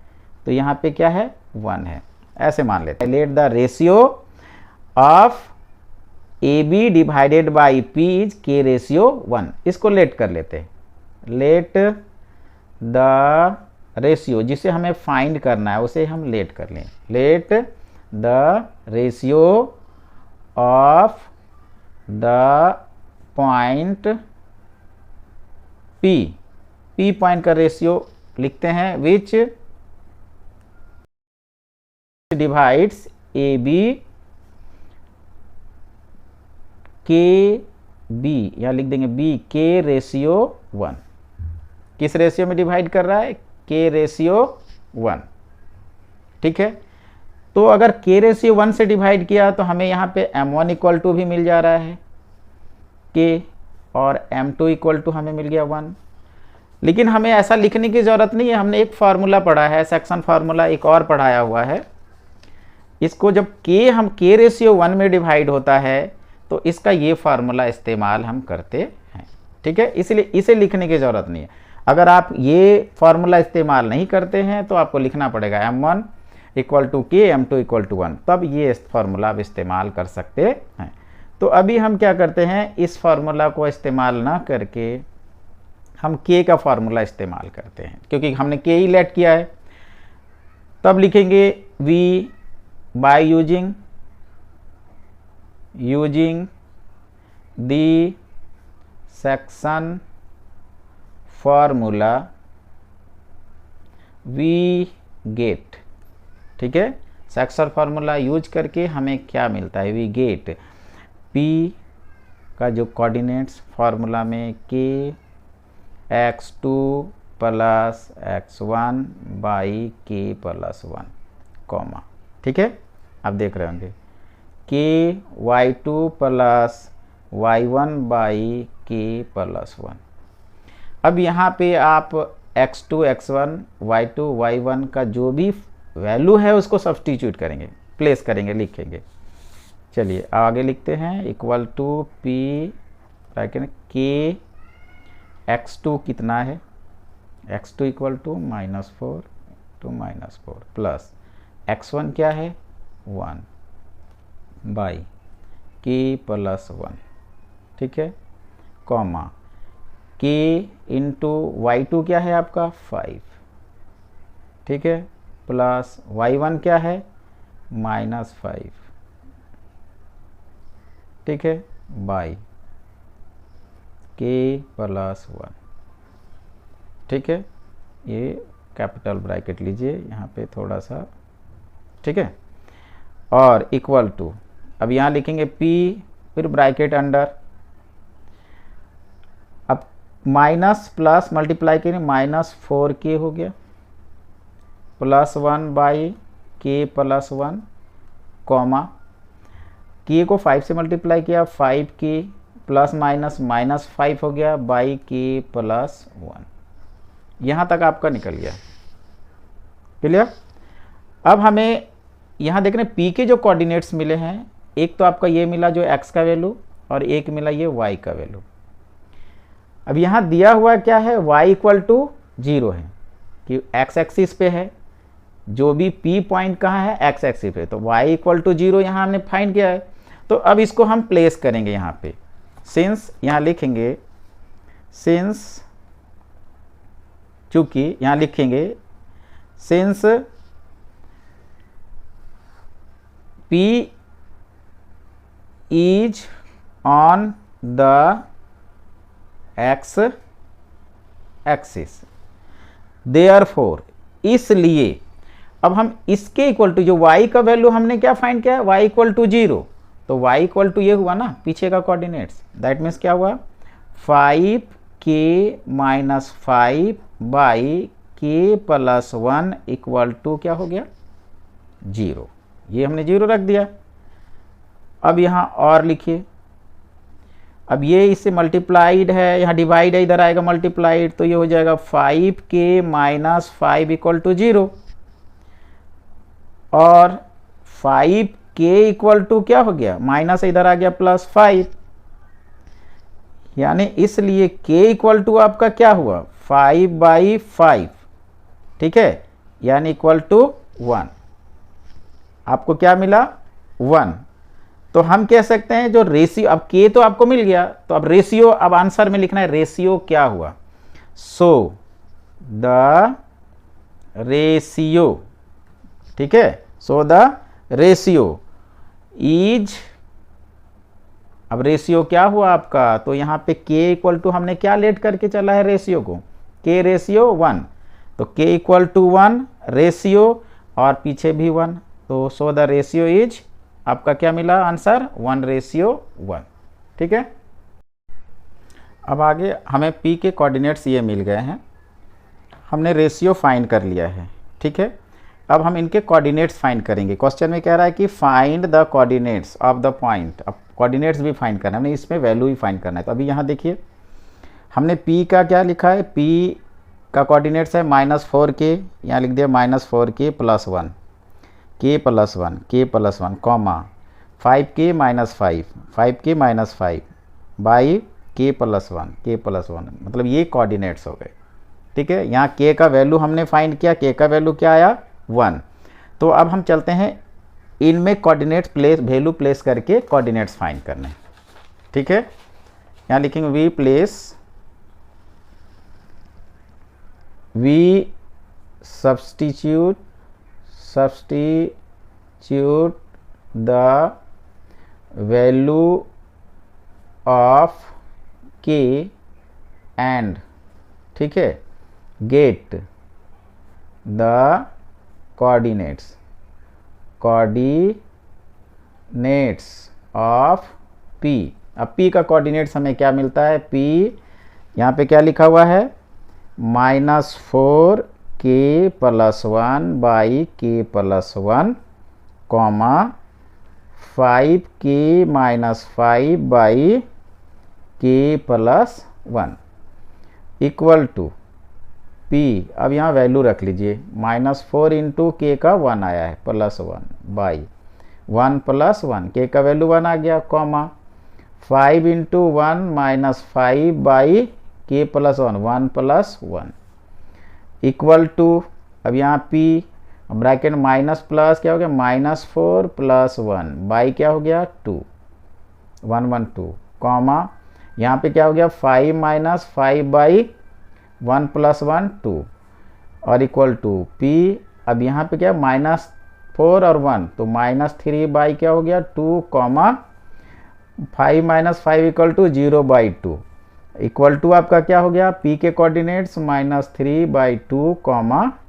तो यहां पे क्या है, 1 है, ऐसे मान लेते हैं। Let the ratio of A B divided by P is k ratio 1। इसको लेट कर लेते हैं, लेट द रेशियो जिसे हमें फाइंड करना है उसे हम लेट कर लें, late the ratio of the point P, P point का रेशियो लिखते हैं विच डिवाइड्स ए बी के बी, यहाँ लिख देंगे बी के रेशियो 1। किस रेशियो में डिवाइड कर रहा है? के रेशियो 1। ठीक है, तो अगर के रेशियो 1 से डिवाइड किया तो हमें यहाँ पे m1 इक्वल टू भी मिल जा रहा है के, और m2 इक्वल टू हमें मिल गया 1। लेकिन हमें ऐसा लिखने की ज़रूरत नहीं है, हमने एक फार्मूला पढ़ा है, सेक्शन फार्मूला एक और पढ़ाया हुआ है। इसको जब के रेशियो 1 में डिवाइड होता है तो इसका ये फार्मूला इस्तेमाल हम करते हैं। ठीक है, इसलिए इसे लिखने की ज़रूरत नहीं है। अगर आप ये फार्मूला इस्तेमाल नहीं करते हैं तो आपको लिखना पड़ेगा m1 इक्वल टू के, m2 इक्वल टू 1, तब ये फार्मूला आप इस्तेमाल कर सकते हैं। तो अभी हम क्या करते हैं, इस फार्मूला को इस्तेमाल ना करके हम के का फार्मूला इस्तेमाल करते हैं, क्योंकि हमने के ही लेट किया है। तब लिखेंगे v by using the section formula we get. ठीक है, सेक्शन फार्मूला यूज करके हमें क्या मिलता है, वी गेट पी का जो कोऑर्डिनेट्स फार्मूला में के x2 प्लस x1 बाई के प्लस 1 कॉमा। ठीक है, आप देख रहे होंगे के y2 प्लस y1 बाई के प्लस 1। अब यहाँ पे आप x2 x1 y2 y1 का जो भी वैल्यू है उसको सब्सटीट्यूट करेंगे, प्लेस करेंगे, लिखेंगे। चलिए आगे लिखते हैं, इक्वल टू पी के x2 कितना है, x2 equal to -4 to -4 plus x1 क्या है 1 बाई के प्लस 1। ठीक है, कॉमा के इंटू y2 क्या है आपका 5। ठीक है, प्लस y1 क्या है -5। ठीक है, बाई के प्लस 1। ठीक है, ये कैपिटल ब्रैकेट लीजिए यहाँ पे थोड़ा सा। ठीक है, और इक्वल टू, अब यहाँ लिखेंगे p फिर ब्रैकेट अंडर, अब माइनस प्लस मल्टीप्लाई करें -4k हो गया प्लस 1 बाई के प्लस 1 कॉमा के को 5 से मल्टीप्लाई किया 5k प्लस माइनस -5 हो गया बाई के प्लस 1। यहाँ तक आपका निकल गया, क्लियर। अब हमें यहाँ देख रहे हैं p के जो कोऑर्डिनेट्स मिले हैं, एक तो आपका ये मिला जो x का वैल्यू और एक मिला ये y का वैल्यू। अब यहाँ दिया हुआ क्या है, y इक्वल टू 0 है कि x एक्सिस पे है, जो भी p पॉइंट कहाँ है x एक्सिस पे, तो y इक्वल टू 0 यहाँ हमने फाइंड किया है। तो अब इसको हम प्लेस करेंगे यहाँ पे, सिंस यहाँ लिखेंगे, सिंस चूंकि यहाँ लिखेंगे since p is on the x axis, therefore इसलिए अब हम इसके इक्वल टू जो y का वैल्यू हमने क्या फाइंड किया है, y इक्वल टू 0, तो y इक्वल टू ये हुआ ना पीछे का कोऑर्डिनेट्स, दैट मीन्स क्या हुआ 5k माइनस 5 बाई के प्लस 1 इक्वल टू क्या हो गया 0। ये हमने 0 रख दिया। अब यहाँ और लिखिए, अब ये इससे मल्टीप्लाइड है, यहाँ डिवाइड है, इधर आएगा मल्टीप्लाइड, तो ये हो जाएगा 5k माइनस 5 इक्वल टू 0 और 5k इक्वल टू क्या हो गया माइनस, इधर आ गया प्लस 5, यानी इसलिए k इक्वल टू आपका क्या हुआ 5/5। ठीक है, यानी इक्वल टू 1। आपको क्या मिला 1। तो हम कह सकते हैं जो रेशियो, अब के तो आपको मिल गया, तो अब रेशियो, अब आंसर में लिखना है रेशियो क्या हुआ। सो द रेशियो, ठीक है, सो द रेशियो इज, अब रेशियो क्या हुआ आपका, तो यहां पे के इक्वल टू, हमने क्या लेट करके चला है रेशियो को, के रेशियो 1, तो के इक्वल टू 1 रेशियो और पीछे भी 1, तो सो द रेशियो इज, आपका क्या मिला आंसर 1:1, ठीक है। अब आगे हमें पी के कोऑर्डिनेट्स ये मिल गए हैं, हमने रेशियो फाइंड कर लिया है, ठीक है। अब हम इनके कोऑर्डिनेट्स फाइंड करेंगे। क्वेश्चन में कह रहा है कि find the coordinates of the point, अब कोऑर्डिनेट्स भी फाइंड करना है, हमने इसमें वैल्यू ही फाइंड करना है। तो अभी यहाँ देखिए हमने p का क्या लिखा है, p का कोऑर्डिनेट्स है -4k, यहाँ लिख दिया -4k + 1, k + 1, k + 1, comma 5k - 5, 5k - 5 by k + 1, k + 1, मतलब ये कोऑर्डिनेट्स हो गए, ठीक है। यहाँ k का वैल्यू हमने फाइंड किया, k का वैल्यू क्या आया 1। तो अब हम चलते हैं इनमें कोऑर्डिनेट्स प्लेस, वैल्यू प्लेस करके कोऑर्डिनेट्स फाइंड करने, ठीक है। यहाँ लिखेंगे we substitute the value of k and, ठीक है, get the coordinates of p। अब p का कोऑर्डिनेट्स हमें क्या मिलता है, p यहाँ पे क्या लिखा हुआ है -4k + 1 by k + 1, comma 5k - 5 by k + 1 equal to p। अब यहाँ वैल्यू रख लीजिए, -4 × k का 1 आया है +1 बाई 1 + 1, k का वैल्यू 1 आ गया, comma 5 × 1 - 5 by k + 1, 1 + 1 equal to, अब यहाँ p ब्रैकेट माइनस प्लस क्या हो गया, -4 + 1 बाई क्या हो गया 2, 1 1 2, कॉमा यहाँ पे क्या हो गया 5 - 5 बाई 1 + 1 2 और इक्वल टू p। अब यहाँ पे क्या -4 और 1, तो -3 बाई क्या हो गया 2, कॉमा 5 - 5 = 0/2 इक्वल टू आपका क्या हो गया, p के कोऑर्डिनेट्स -3/2,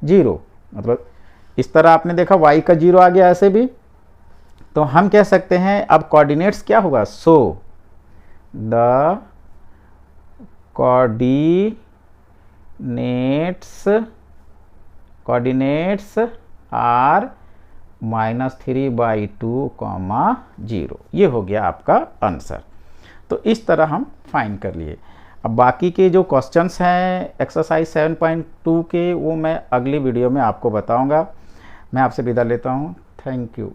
0। मतलब इस तरह आपने देखा y का 0 आ गया ऐसे भी। तो हम कह सकते हैं अब कोऑर्डिनेट्स क्या होगा, सो द कोऑर्डिनेट्स आर -3/2, 0। ये हो गया आपका आंसर। तो इस तरह हम फाइंड कर लिए। अब बाकी के जो क्वेश्चंस हैं एक्सरसाइज 7.2 के, वो मैं अगली वीडियो में आपको बताऊंगा। मैं आपसे विदा लेता हूं, थैंक यू।